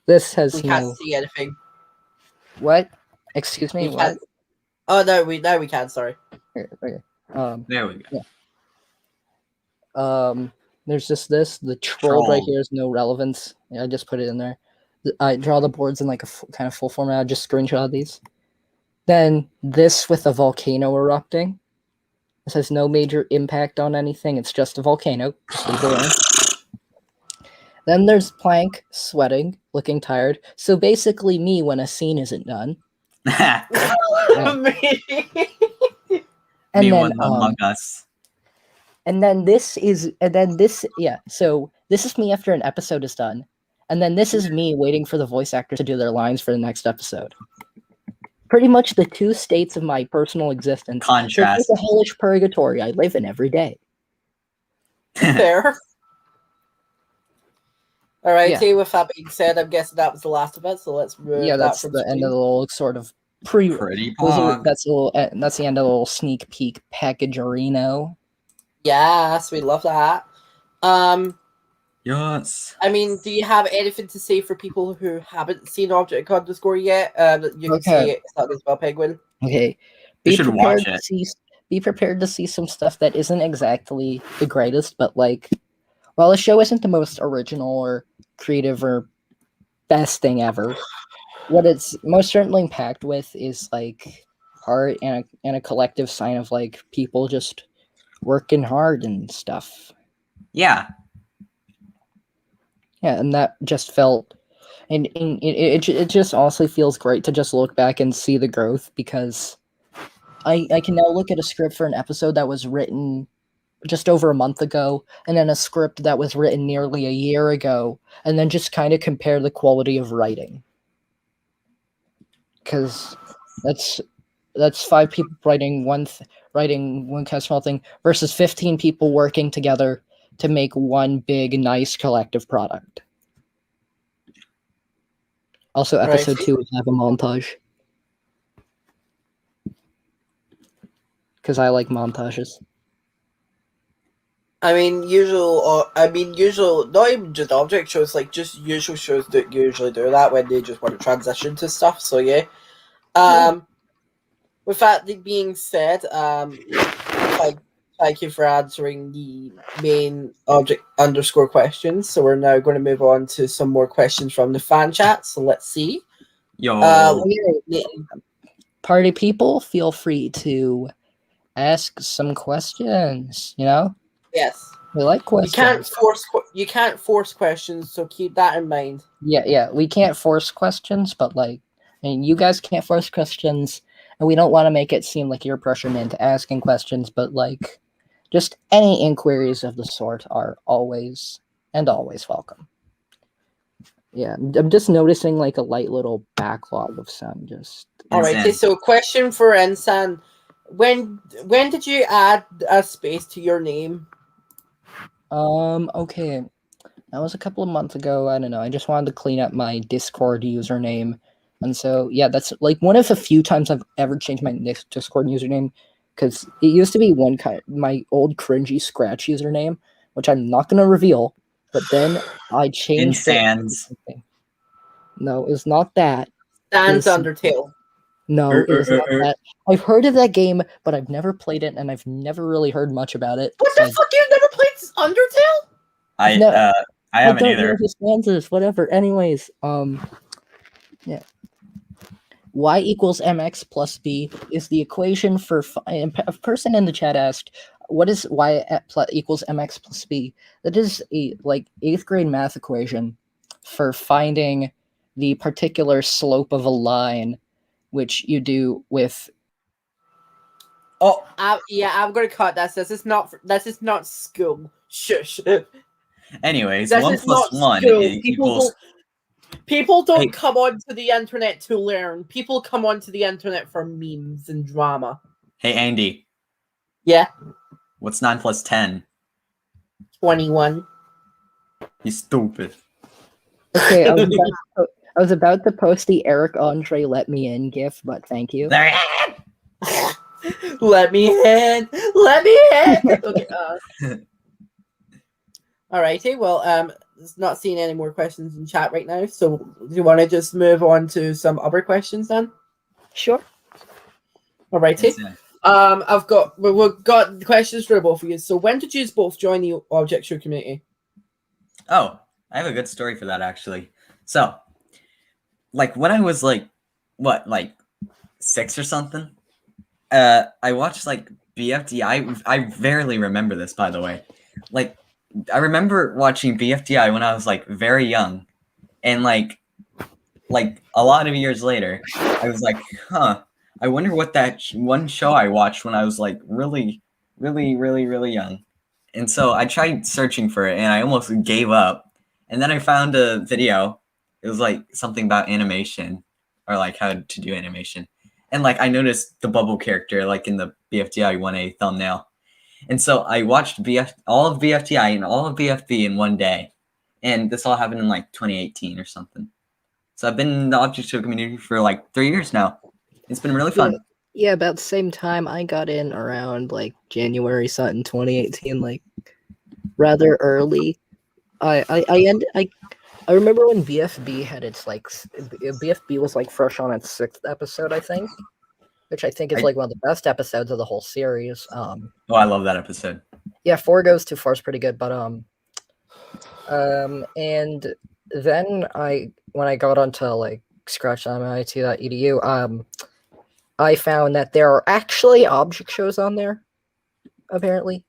This has we can't see anything. What? Excuse me. What? Oh no, we can. Sorry. Okay. There we go. Yeah. There's just this. The troll right here is no relevance. I just put it in there. I draw the boards in like a kind of full format. I just screenshot these. Then this with a volcano erupting. This has no major impact on anything. It's just a volcano. Just leave it alone. Then there's Plank, sweating, looking tired. So basically me when a scene isn't done. And Me then one Among Us. and then this is so this is me after an episode is done. And then this is me waiting for the voice actors to do their lines for the next episode. Pretty much the two states of my personal existence. Contrast. So it's a hellish purgatory I live in every day. Fair. All right. Yeah. With that being said, I'm guessing that was the last of it. So let's move. Yeah, that's the end of the little sort of pre. Pretty That's the end of the little sneak peek packagerino. Yes, we love that. Yes. I mean, do you have anything to say for people who haven't seen Object Underscore yet? You can say it as well, Penguin. Okay. Be prepared to see some stuff that isn't exactly the greatest, but like, while the show isn't the most original or creative or best thing ever, what it's most certainly packed with is like art and a collective sign of like people just working hard and stuff. Yeah. Yeah, and that just felt, and it just honestly feels great to just look back and see the growth, because I can now look at a script for an episode that was written just over a month ago, and then a script that was written nearly a year ago, and then just kind of compare the quality of writing. Because that's 5 people writing one kind of small thing versus 15 people working together to make one big, nice collective product. Also, episode 2 would have a montage. Because I like montages. I mean, usual, not even just object shows, like just usual shows that usually do that when they just want to transition to stuff. So yeah. With that being said, thank you for answering the main object underscore questions. So we're now going to move on to some more questions from the fan chat. So let's see. Party people, feel free to ask some questions. You know. Yes. We like questions. You can't force questions, so keep that in mind. Yeah. We can't force questions, but like, I mean, you guys can't force questions, and we don't want to make it seem like you're pressuring into asking questions, but like, just any inquiries of the sort are always welcome. Yeah, I'm just noticing like a light little backlog of some. Just all right. So, question for Ensan: when did you add a space to your name? Okay, that was a couple of months ago. I don't know. I just wanted to clean up my Discord username, and so yeah, that's like one of the few times I've ever changed my Discord username, because it used to be my old cringy Scratch username, which I'm not gonna reveal. But then I changed it. No, it's not that. Sans Undertale. No, it is not that. I've heard of that game, but I've never played it, and I've never really heard much about it. What the fuck? You've never played Undertale? I haven't either. Whatever. Anyways, yeah. Y equals mx plus b is the equation for. A person in the chat asked, "What is y equals mx plus b?" That is a 8th grade math equation for finding the particular slope of a line, which you do with. Oh, I'm gonna cut that. This is not school. Shush. Anyways, 1 plus 1 equals. People don't come onto the internet to learn. People come onto the internet for memes and drama. Hey, Andy. Yeah. What's 9 plus 10? 21. You stupid. Okay, I was about to post the Eric Andre "Let Me In" gif, but thank you. Let me in. Let me in. Okay. Alrighty. Well, not seeing any more questions in chat right now. So, do you want to just move on to some other questions then? Sure. Alrighty. We've got questions for both of you. So, when did you both join the Object Show community? Oh, I have a good story for that actually. So, when I was 6 or something, I watched BFD. I barely remember this, by the way. I remember watching BFDI when I was like very young, and like a lot of years later, I was like, huh, I wonder what that one show I watched when I was like really, really, really, really young. And so I tried searching for it, and I almost gave up. And then I found a video. It was like something about animation, or like how to do animation. And like I noticed the bubble character like in the BFDI 1A thumbnail. And so I watched all of BFDI and all of BFB in one day. And this all happened in like 2018 or something. So I've been in the object show community for like 3 years now. It's been really fun. Yeah, about the same time I got in around like January something 2018, like rather early. I remember when BFB had its like BFB was like fresh on its 6th episode, I think, which I think is like one of the best episodes of the whole series. Oh, I love that episode. Yeah, 4 goes to 4 is pretty good, but and then when I got onto like scratch.mit.edu, I found that there are actually object shows on there, apparently.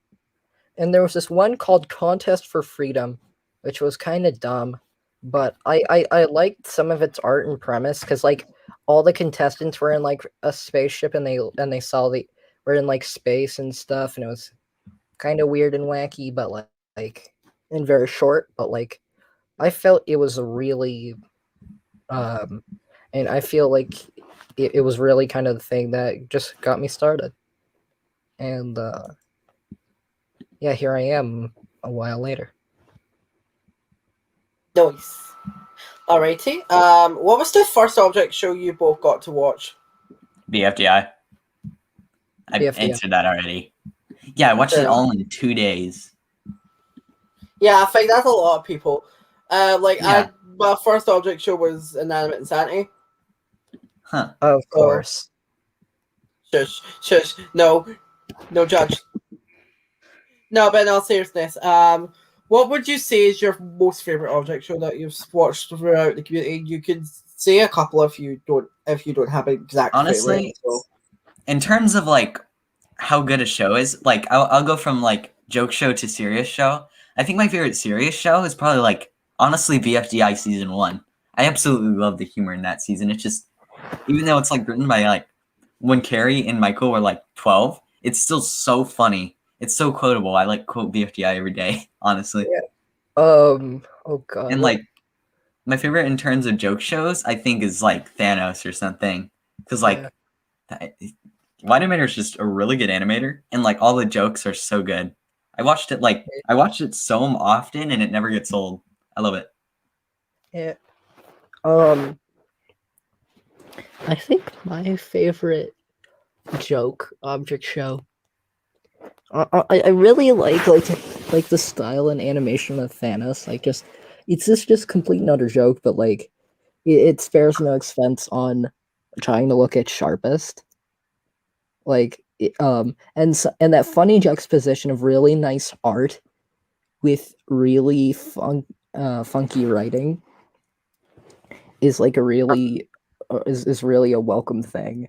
And there was this one called Contest for Freedom, which was kind of dumb, but I liked some of its art and premise, because like all the contestants were in like a spaceship, and they were in like space and stuff, and it was kind of weird and wacky, but like and very short, but like I felt it was a really and I feel like it was really kind of the thing that just got me started. And yeah, here I am a while later. Nice. Alrighty. What was the first object show you both got to watch? BFDI. I answered that already. Yeah, I watched it all in 2 days. Yeah, I think that's a lot of people. My first object show was Inanimate Insanity. Huh. Of course. Shush. No judge. No, but in all seriousness, what would you say is your most favorite object show that you've watched throughout the community? You could say a couple if you don't have an exact honestly favorite, so. In terms of like how good a show is, like I'll go from like joke show to serious show. I think my favorite serious show is probably like honestly BFDI season 1. I absolutely love the humor in that season. It's just, even though it's like written by like when Carrie and Michael were like 12, it's still so funny. It's so quotable. I like quote BFDI every day, honestly. Yeah. Oh god. And like my favorite in terms of joke shows, I think, is like Thanos or something, because like Light Animator is just a really good animator, and like all the jokes are so good. I watched it so often, and it never gets old. I love it. Yeah. I think my favorite joke object show. I really like the style and animation of Thanos. Like it's just complete and utter joke, but like it spares no expense on trying to look its sharpest. Like and that funny juxtaposition of really nice art with really funky writing is like a really is really a welcome thing.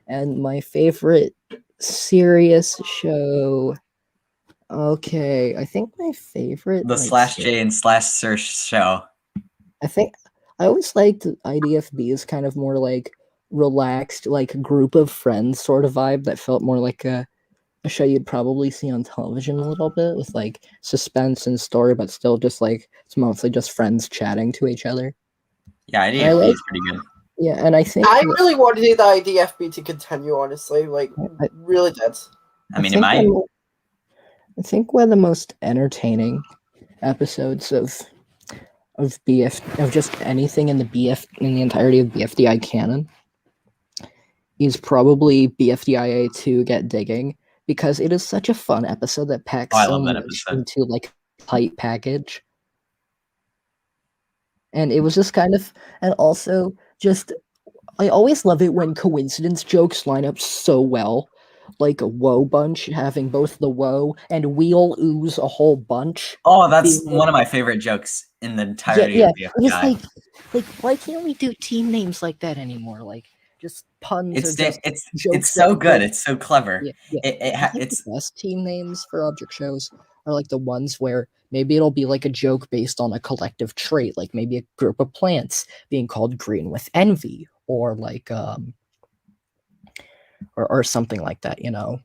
And my favorite serious show, okay, I think my favorite, the /J and /Sir show. I think I always liked IDFB as kind of more like relaxed, like a group of friends sort of vibe that felt more like a show you'd probably see on television a little bit, with like suspense and story, but still just like it's mostly just friends chatting to each other. Yeah, IDFB is pretty good. Yeah, and I think I really wanted the IDFB to continue, honestly. Like, really did. I mean, I think one of the most entertaining episodes of just anything in the entirety of BFDI canon is probably BFDIA 2 Get Digging, because it is such a fun episode that packs so much into like a tight package. And it was just kind of, and also just, I always love it when coincidence jokes line up so well. Like a Woe bunch having both the Woe and We'll Ooze a whole bunch. Oh, that's one of my favorite jokes in the entirety of BFDI. It's like, why can't we do team names like that anymore? Like, Just puns It's or just jokes. it's so good. It's so clever. Yeah. It's the best team names for object shows are like the ones where maybe it'll be like a joke based on a collective trait, like maybe a group of plants being called green with envy, or like or something like that, you know.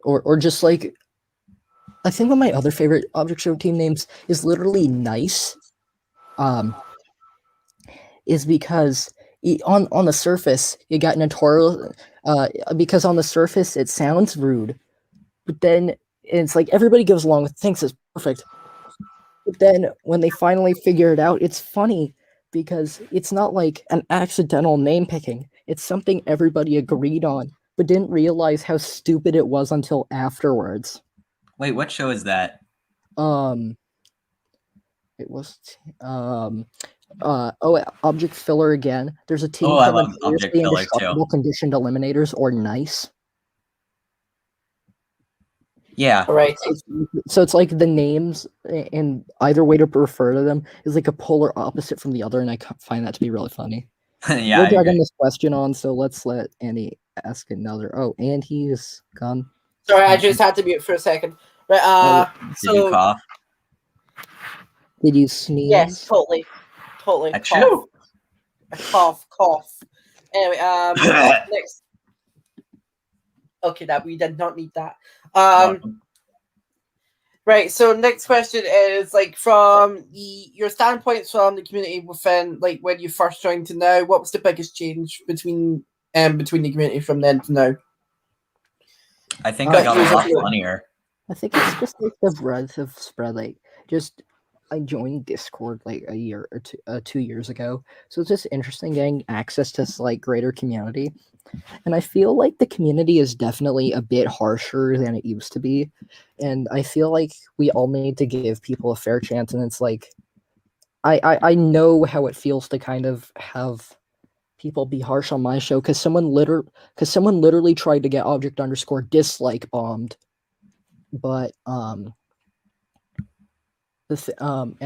Or just like, I think one of my other favorite object show team names is literally nice. Is because on the surface you got notorious, because on the surface it sounds rude, but then it's like everybody goes along with thinks it's perfect. But then when they finally figure it out, it's funny because it's not like an accidental name picking. It's something everybody agreed on, but didn't realize how stupid it was until afterwards. Wait, what show is that? It was object filler again. There's a team Oh, I called love object Notoriously filler Indestructible too. Conditioned Eliminators, or NICE. Yeah. All right. So it's like the names and either way to refer to them is like a polar opposite from the other, and I find that to be really funny. Yeah, We're I agree. dragging this question on, so let's let Andy ask another. Oh, and he's gone. Sorry, I just had to mute for a second. Right, Did you cough? Did you sneeze? Yes, totally. Achoo. Cough. Anyway, next. Okay, that we did not need that. Right. So next question is like from your standpoints from the community within, like when you first joined to now. What was the biggest change between the community from then to now? I think I got a lot funnier. I think it's just like the breadth of spread. Like, just I joined Discord like a year or 2 years ago, so it's just interesting getting access to like greater community. And I feel like the community is definitely a bit harsher than it used to be, and I feel like we all need to give people a fair chance. And it's like, I know how it feels to kind of have people be harsh on my show because someone literally tried to get object_dislike bombed. But and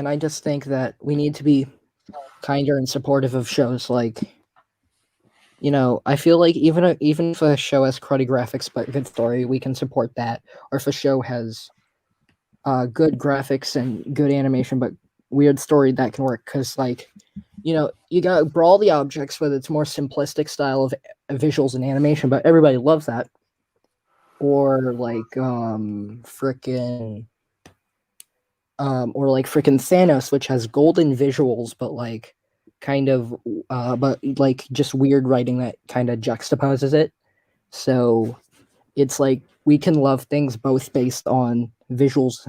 I just think that we need to be kinder and supportive of shows like, you know, I feel like even if a show has cruddy graphics but good story, we can support that. Or if a show has good graphics and good animation but weird story, that can work. Because, like, you know, you got Brawl the Objects with its more simplistic style of visuals and animation, but everybody loves that. Or like frickin' Thanos, which has golden visuals but like kind of but like just weird writing that kind of juxtaposes it. So it's like we can love things both based on visuals,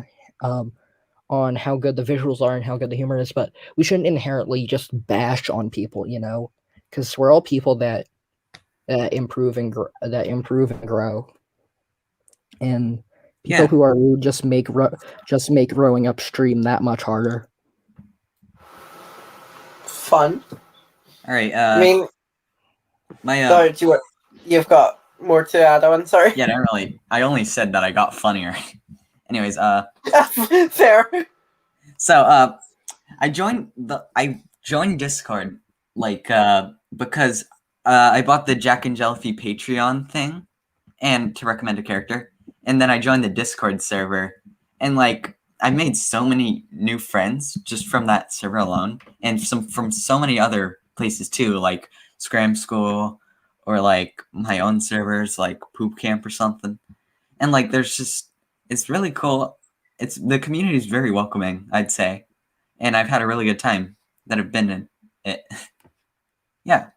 on how good the visuals are and how good the humor is, but we shouldn't inherently just bash on people, you know, because we're all people that improve and grow. And people who are rude just make growing upstream that much harder. Fun. All right. I mean, my you've got more to add on. Sorry. Yeah, not really. I only said that I got funnier. Anyways, fair. So I joined Discord like because I bought the Jack and Jellyfy Patreon thing and to recommend a character, and then I joined the Discord server, and like I made so many new friends just from that server alone, and from so many other places too, like Scram School or like my own servers like Poop Camp or something. And like it's really cool. The community is very welcoming, I'd say, and I've had a really good time that I've been in it. Yeah.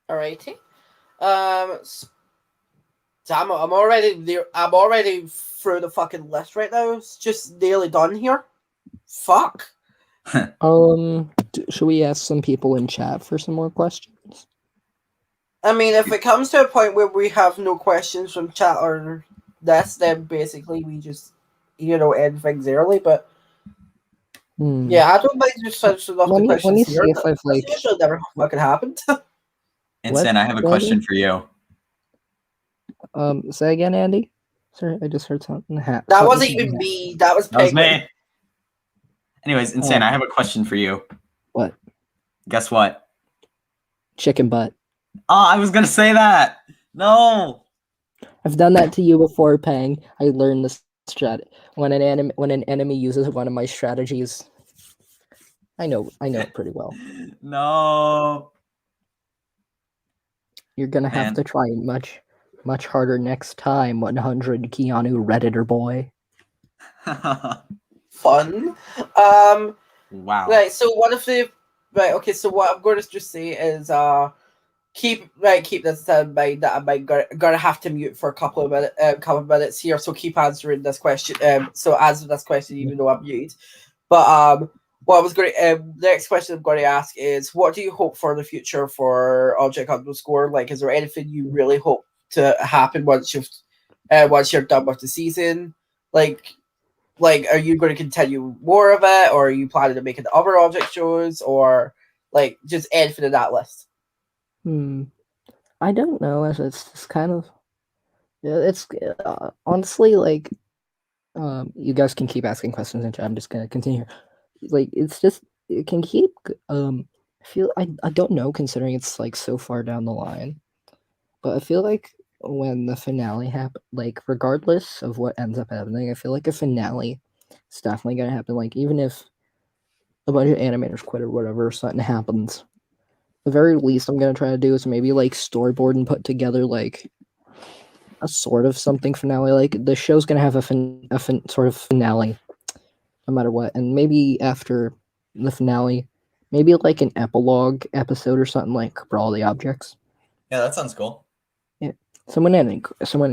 Alrighty. Damn it, I'm already there. I'm already through the fucking list right now. It's just nearly done here. Fuck. Should we ask some people in chat for some more questions? I mean, if it comes to a point where we have no questions from chat or this, then basically we just, end things early. But yeah, I don't mind just finishing off the questions. Let me see if I've like. That's usually never fucking happened. Insane, I have a question for you. Say again, Andy. Sorry, I just heard something. That wasn't even me. That was me. Anyways, Insane, I have a question for you. What? Guess what? chicken butt. Oh, I was gonna say that. No. I've done that to you before, Pang. I learned this strat when an enemy uses one of my strategies. I know it pretty well. No. You're gonna have to try much harder next time. 100 Keanu Redditor boy. Fun. Wow. Right. So one of the okay. So what I'm going to just say is keep this in mind that I might gonna have to mute for a couple of minutes here. So keep answering this question. So answer this question even though I'm muted. But what I was going next question I'm going to ask is, what do you hope for in the future for Object Underscore? Like, is there anything you really hope to happen once you're done with the season? Like, are you going to continue more of it, or are you planning to make it other object shows, or like just anything in that list? I don't know. It's just kind of, it's honestly like, you guys can keep asking questions and I'm just gonna continue. Like, it's just, it can keep. I don't know, considering it's like so far down the line, but I feel like when the finale happen, like regardless of what ends up happening, I feel like a finale is definitely gonna happen. Like, even if a bunch of animators quit or whatever, or something happens, the very least I'm gonna try to do is maybe like storyboard and put together like a sort of something finale. Like, the show's gonna have a sort of finale, no matter what, and maybe after the finale, maybe like an epilogue episode or something like for all the objects. Yeah, that sounds cool. Yeah. Someone in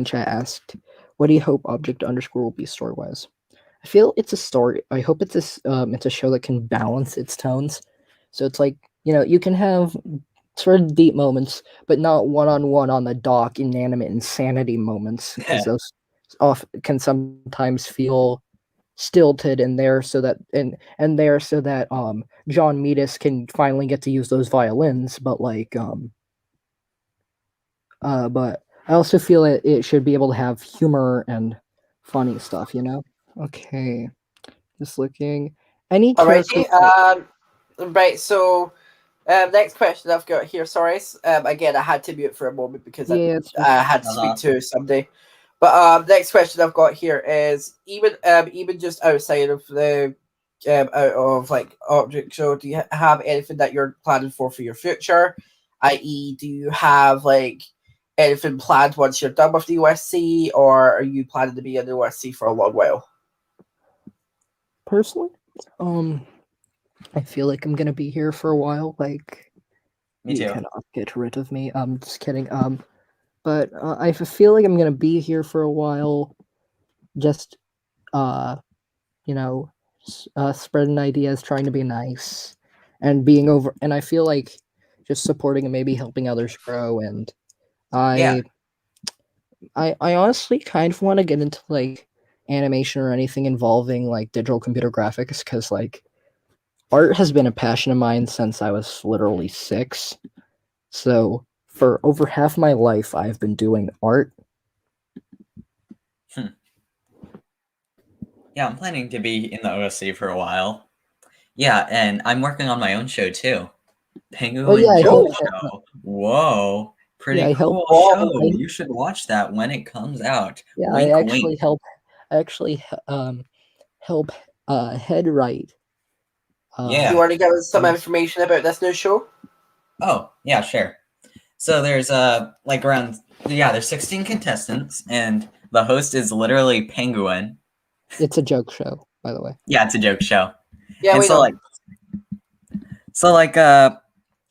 chat asked, "What do you hope Object Underscore will be story wise?" I feel it's a story. I hope it's a show that can balance its tones. So it's like, you can have sort of deep moments, but not one-on-one on the dock inanimate insanity moments, because those can sometimes feel stilted, and there so that John Meadis can finally get to use those violins, but but I also feel it should be able to have humor and funny stuff, Okay. Just looking. Any characters? Right. So, next question I've got here. Sorry. Again, I had to mute for a moment because I had to speak to somebody. But next question I've got here is, even just outside of the out of like object show, do you have anything that you're planning for your future? I.e., do you have like anything planned once you're done with the USC, or are you planning to be in the USC for a long while? Personally, I feel like I'm gonna be here for a while. Like, me too. You cannot get rid of me. I'm just kidding. But I feel like I'm gonna be here for a while. Just spreading ideas, trying to be nice, and and I feel like just supporting and maybe helping others grow. And I honestly kind of want to get into like animation or anything involving like digital computer graphics, because like art has been a passion of mine since I was literally 6. So for over half my life, I've been doing art. Yeah, I'm planning to be in the OSC for a while. Yeah, and I'm working on my own show too. Pengooin Show. Whoa, pretty cool show. You should watch that when it comes out. Yeah, wink, I actually wink. help head write. You want to give us some information about this new show? Oh, yeah, sure. So there's there's 16 contestants, and the host is literally Pengooin. It's a joke show, by the way. Yeah, it's a joke show. Yeah, and we so know.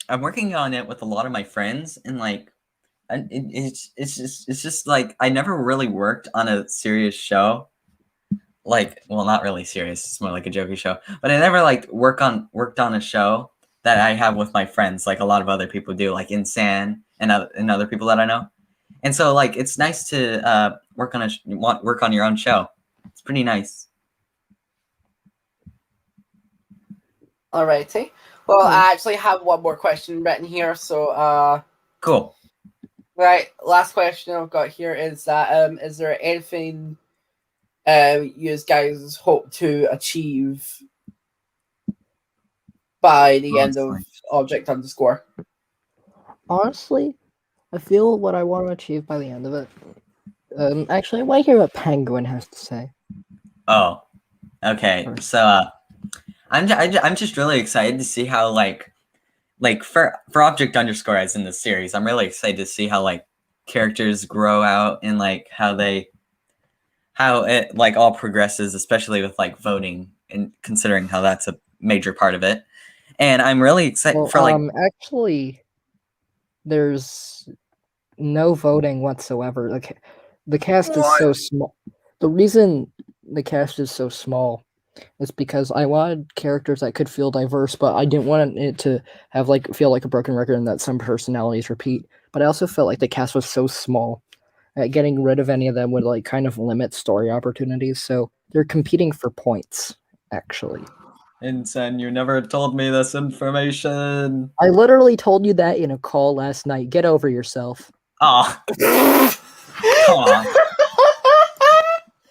I'm working on it with a lot of my friends, and it's just like I never really worked on a serious show. Not really serious. It's more like a jokey show. But I never worked on a show that I have with my friends, like a lot of other people do, like Insan and other people that I know. And so it's nice to work on your own show. It's pretty nice. Alrighty. Well, I actually have one more question written here. So cool. Right. Last question I've got here is that is there anything you guys hope to achieve by the end of Object Underscore? Honestly, I feel what I want to achieve by the end of it. Actually, I want to hear what Penguin has to say. Oh, okay. So I'm just really excited to see how like for object underscore as in the series, I'm really excited to see how like characters grow out and like how it like all progresses, especially with like voting and considering how that's a major part of it. And I'm really excited for like actually, there's no voting whatsoever. The cast is so small. The reason the cast is so small is because I wanted characters that could feel diverse, but I didn't want it to have feel like a broken record and that some personalities repeat. But I also felt like the cast was so small that getting rid of any of them would kind of limit story opportunities. So they're competing for points, actually. Insen, you never told me this information. I literally told you that in a call last night. Get over yourself. Oh. Come on.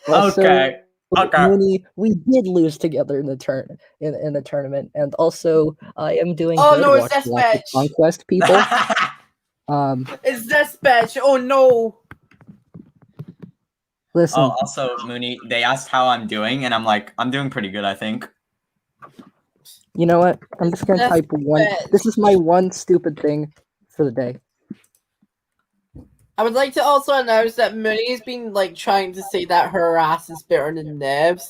Also, okay. Mooney, we did lose together in the in the tournament, and also I am doing Oh good. no, it's this bitch. Conquest people. It's this bitch. Oh no. Listen. Oh, also, Mooney, they asked how I'm doing, and I'm like, I'm doing pretty good, I think. You know what? I'm just gonna type one. This is my one stupid thing for the day. I would like to also announce that Mooney's been trying to say that her ass is better than Neb's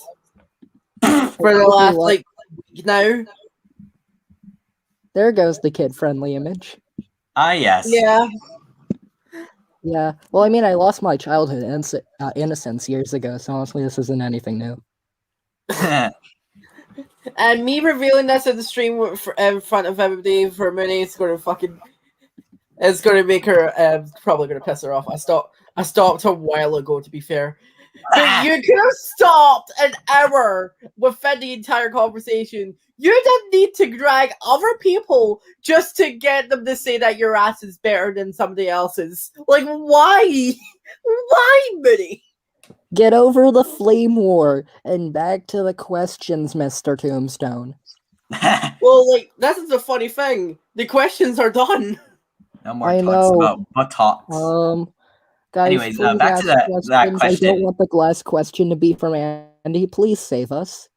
for the last week now. There goes the kid-friendly image. Ah, yes. Yeah. Yeah. Well, I mean, I lost my childhood innocence years ago, so honestly, this isn't anything new. And me revealing this in the stream in front of everybody for Mooney is going to make her probably going to piss her off. I stopped a while ago, to be fair. But you could have stopped an hour within the entire conversation. You didn't need to drag other people just to get them to say that your ass is better than somebody else's. Like, why? Why, Mooney? Get over the flame war and back to the questions, Mr. Tombstone. Well, this is the funny thing. The questions are done. No more talks about buttocks. Guys, anyways, please back to that question. I don't want the last question to be from Andy. Please save us.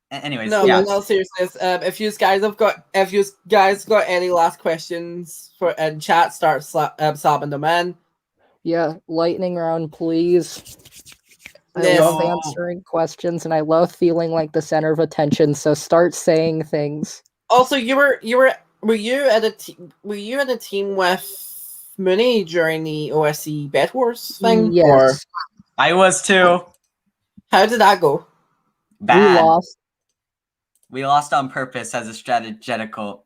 Anyways, no, yeah. In all seriousness, if you guys got any last questions in chat, start sobbing them in. Yeah, lightning round, please. I love answering questions, and I love feeling like the center of attention. So start saying things. Also, were you at a team with Mooney during the OSC Bed Wars thing? Yes, or? I was too. How did that go? Bad. We lost. We lost on purpose as a strategical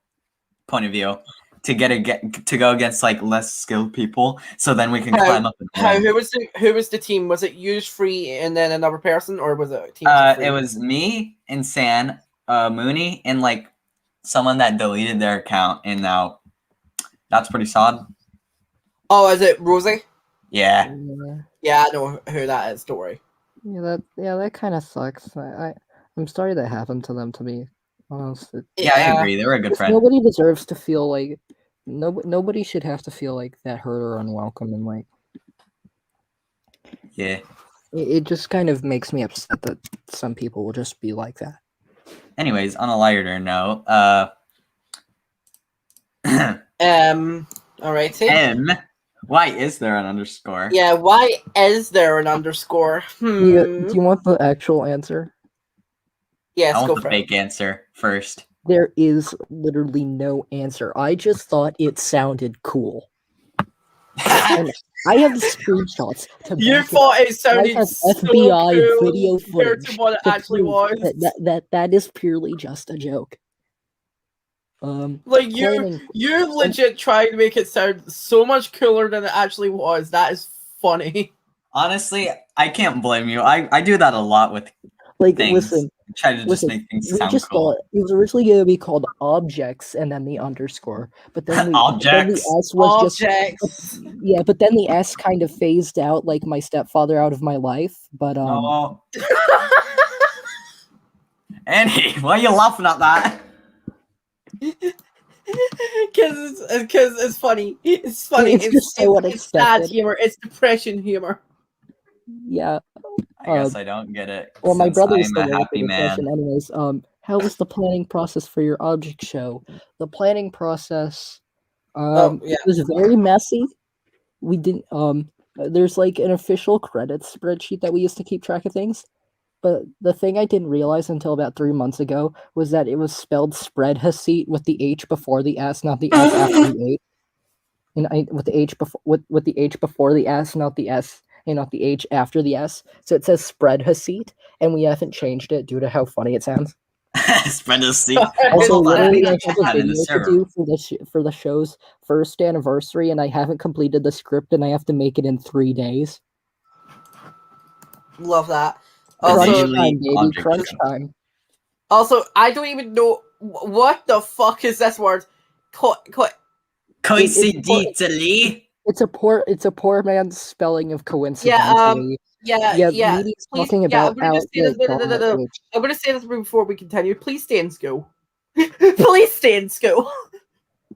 point of view to go against less skilled people, so then we can climb up. Who was the team? Was it you three and then another person, or was it a team? It was me, Insan, Mooney, and someone that deleted their account, and now that's pretty solid. Oh, is it Rosie? Yeah. Yeah, I know who that is. Don't worry. Yeah, that kind of sucks. I'm sorry that happened to them, to be honest. Yeah, I agree. They were a good friend. Nobody deserves to feel like nobody should have to feel like that hurt or unwelcome, and yeah. It just kind of makes me upset that some people will just be like that. Anyways, on a lighter note, alrighty. Why is there an underscore? Yeah, why is there an underscore? Do you want the actual answer? Yes, I want the fake answer first. There is literally no answer. I just thought it sounded cool. And I have screenshots. You thought it sounded so FBI cool video footage to what it actually was. That is purely just a joke. You legit tried to make it sound so much cooler than it actually was. That is funny. Honestly, I can't blame you. I do that a lot with things. Listen. Try to just make things sound cool. It was originally going to be called objects and then the underscore, but then objects. The S was objects. But then the S kind of phased out, like my stepfather out of my life. But Annie, why are you laughing at that? Because it's funny. It's funny. It's just so it's sad unexpected. humor. It's depression humor. Yeah. I guess I don't get it. Well, my since brother I'm is still a waiting for happy your man. question. Anyways, how was the planning process for your object show? The planning process, Yeah. it was very messy. We didn't. There's like an official credits spreadsheet that we used to keep track of things. But the thing I didn't realize until about 3 months ago was that it was spelled spread Haseat with the H before the S, not the S after the H. And with the H before with the H before the S, not the S, and not the H after the S. So it says spread Haseat, and we haven't changed it due to how funny it sounds. Spread a seat. Also, Hold on, I literally, think I I have should a have in the video to server. do for the show's first anniversary, and I haven't completed the script, and I have to make it in 3 days. Love that. Crunch Also, time, baby, object crunch show. time. Also, I don't even know what the fuck is this word. Coincidentally. It's a poor man's spelling of coincidentally. Yeah. Meaty's Please, talking about I'm gonna just say this. No. H. I'm gonna say this before we continue. Please stay in school. Please stay in school.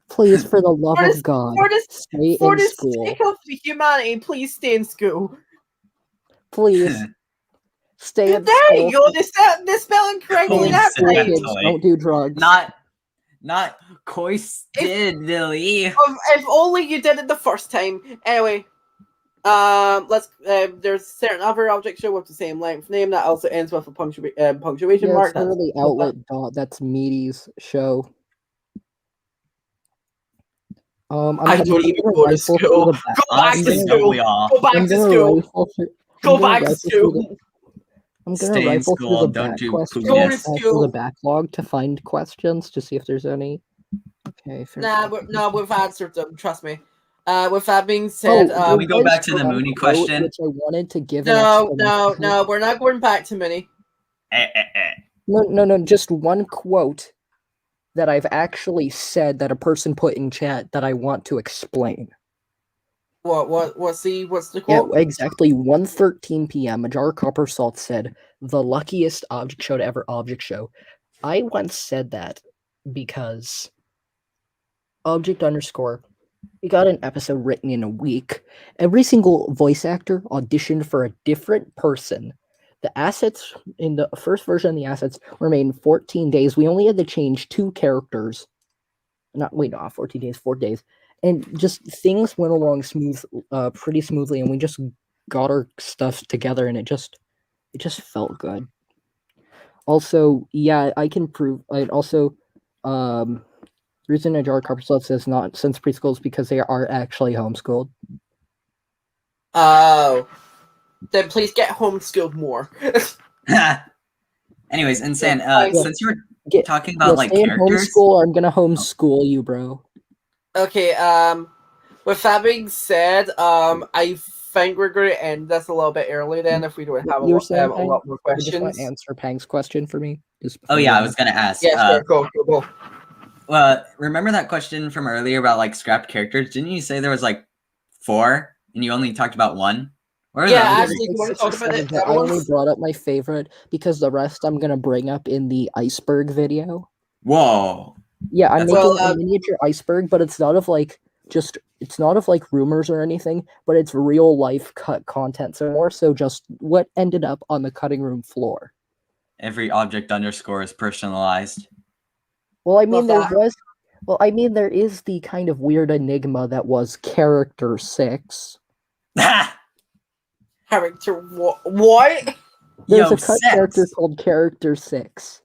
Please, for the love For of this- God, stay For in the school. sake of humanity, please stay in school. Please, stay in There school. you go. They spelling correctly that School time. kids, don't do drugs. Not coincidentally. If only you did it the first time. Anyway, let's. There's certain other object show with the same length name that also ends with a punctuation mark. It's literally outlet dot. That's Meaty's show. I don't even go to school. Go back to school. Go back to school. Go back to school. I'm gonna Stay in rifle school, through the don't back do questions. Go to pookiness. school. The backlog to find questions to see if there's any. Okay. We've answered them. Trust me. With that being said, can we go back to the Mooney question? Which I wanted to give. No, we're not going back to Mooney. No, just one quote that I've actually said that a person put in chat that I want to explain. What's the quote? Yeah, exactly 1:13 p.m. A jar of copper salt said, "The luckiest object show to ever object show." I once said that because object underscore, we got an episode written in a week. Every single voice actor auditioned for a different person. The assets in the first version of the assets were made in 14 days. We only had to change 2 characters. 14 days, 4 days. And just things went along pretty smoothly, and we just got our stuff together, and it just felt good. Also, yeah, I can prove. Reason a jar of copper salt says not since preschool is because they are actually homeschooled. Oh, then please get homeschooled more. Anyways, Insane. Since you were talking about like characters, homeschool, I'm gonna homeschool you, bro. Okay. With that being said, I think we're going to end this a little bit early. Then, if we don't have a lot more questions, you just want to answer Pang's question for me. Oh yeah, I was gonna ask. Yeah, sure, go. Remember that question from earlier about like scrapped characters? Didn't you say there was like 4 and you only talked about 1? Actually, you want to talk about it? I only brought up my favorite because the rest I'm gonna bring up in the iceberg video. Whoa. Yeah, I'm making a miniature iceberg, but it's not of like rumors or anything, but it's real life cut content. So more so just what ended up on the cutting room floor. Every object underscore is personalized. Well, I mean, there is the kind of weird enigma that was character 6. Character what? There's a cut character called Character 6.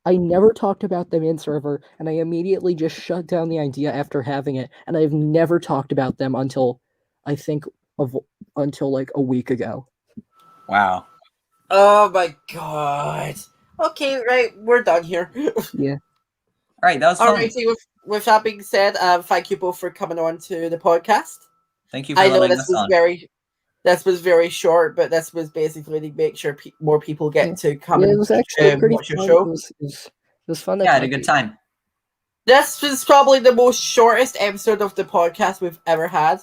I never talked about them in server, and I immediately just shut down the idea after having it, and I've never talked about them until like a week ago. Wow. Oh my god. Okay, right, we're done here. Yeah. All right, that was fun. All right, so with that being said, thank you both for coming on to the podcast. Thank you for letting us on. This was very short, but this was basically to make sure more people get to come it was actually pretty watch your fun. show. It was fun. Yeah, I had a good time. This was probably the most shortest episode of the podcast we've ever had.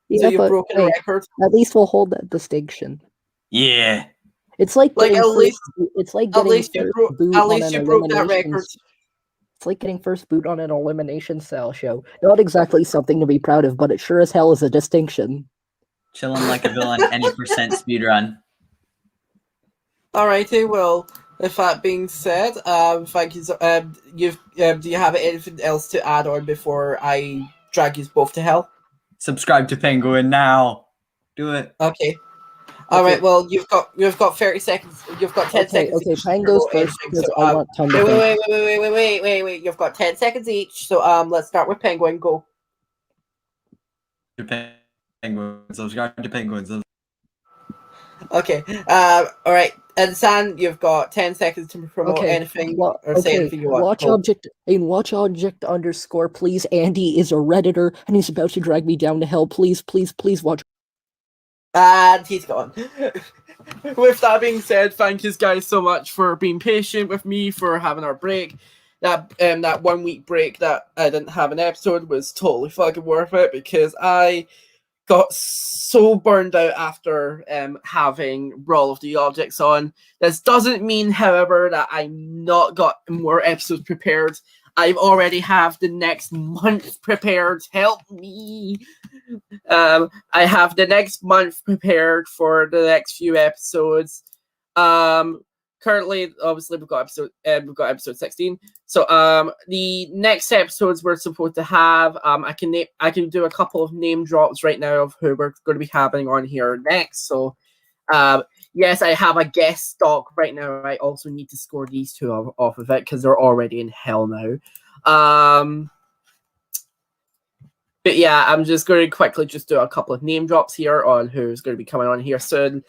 Yeah, so you've broken a record. At least we'll hold that distinction. Yeah. It's like at least you broke that record. It's It's like getting first boot on an elimination style show. Not exactly something to be proud of, but it sure as hell is a distinction. Chillin' like a villain, any percent speedrun. Alrighty, well, with that being said, thank you. Do you have anything else to add on before I drag you both to hell? Subscribe to Pengooin now. Do it. Okay. All right. Well, you've got 30 seconds. You've got 10 seconds. Okay, Pang goes first because I want time to think. Wait. You've got 10 seconds each. So let's start with Penguin. Go. Penguin. Subscribe to Penguins. Okay. All right. And San, you've got 10 seconds to promote anything or say anything you want. Watch object underscore, please. Andy is a redditor and he's about to drag me down to hell. Please watch. And he's gone. With that being said, thank you guys so much for being patient with me, for having our break. That 1 week break that I didn't have an episode was totally fucking worth it, because I got so burned out after having Brawl of the Objects on. This doesn't mean, however, that I'm not got more episodes prepared. I already have the next month prepared. Help me. I have the next month prepared for the next few episodes. Currently, obviously, we've got episode 16. So the next episodes we're supposed to have, I can do a couple of name drops right now of who we're going to be having on here next. So yes, I have a guest stock right now. I also need to score these two off of it because they're already in hell now. But yeah, I'm just going to quickly just do a couple of name drops here on who's going to be coming on here soon.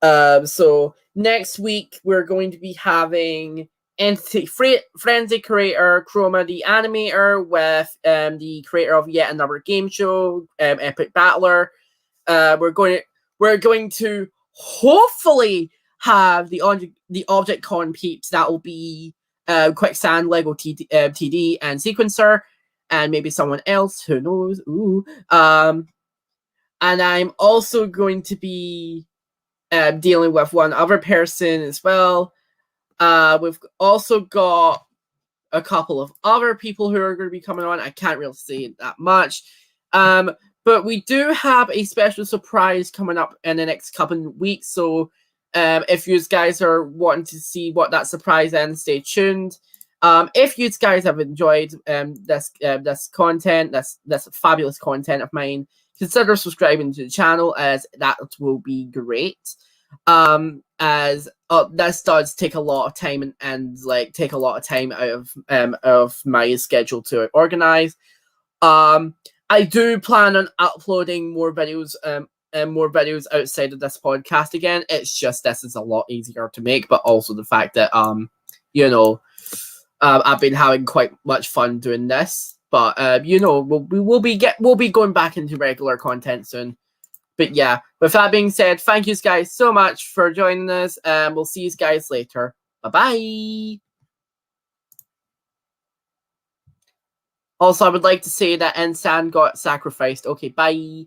So next week we're going to be having Frenzy creator Chroma the animator with the creator of yet another game show, Epic Battler. We're going to hopefully have the Object Con peeps. That will be Quicksand, Lego TD, and Sequencer, and maybe someone else. Who knows? Ooh. And I'm also going to be dealing with one other person as well. We've also got a couple of other people who are going to be coming on. I can't really say that much. But we do have a special surprise coming up in the next couple of weeks. So if you guys are wanting to see what that surprise is, stay tuned. If you guys have enjoyed this content, this fabulous content of mine, consider subscribing to the channel, as that will be great. As this does take a lot of time and like take a lot of time out of my schedule to organize. I do plan on uploading more videos outside of this podcast again. It's just this is a lot easier to make, but also the fact that I've been having quite much fun doing this. But we'll be going back into regular content soon. But yeah, with that being said, thank you guys so much for joining us, and we'll see you guys later. Bye-bye. Also, I would like to say that Ensan got sacrificed. Okay, bye.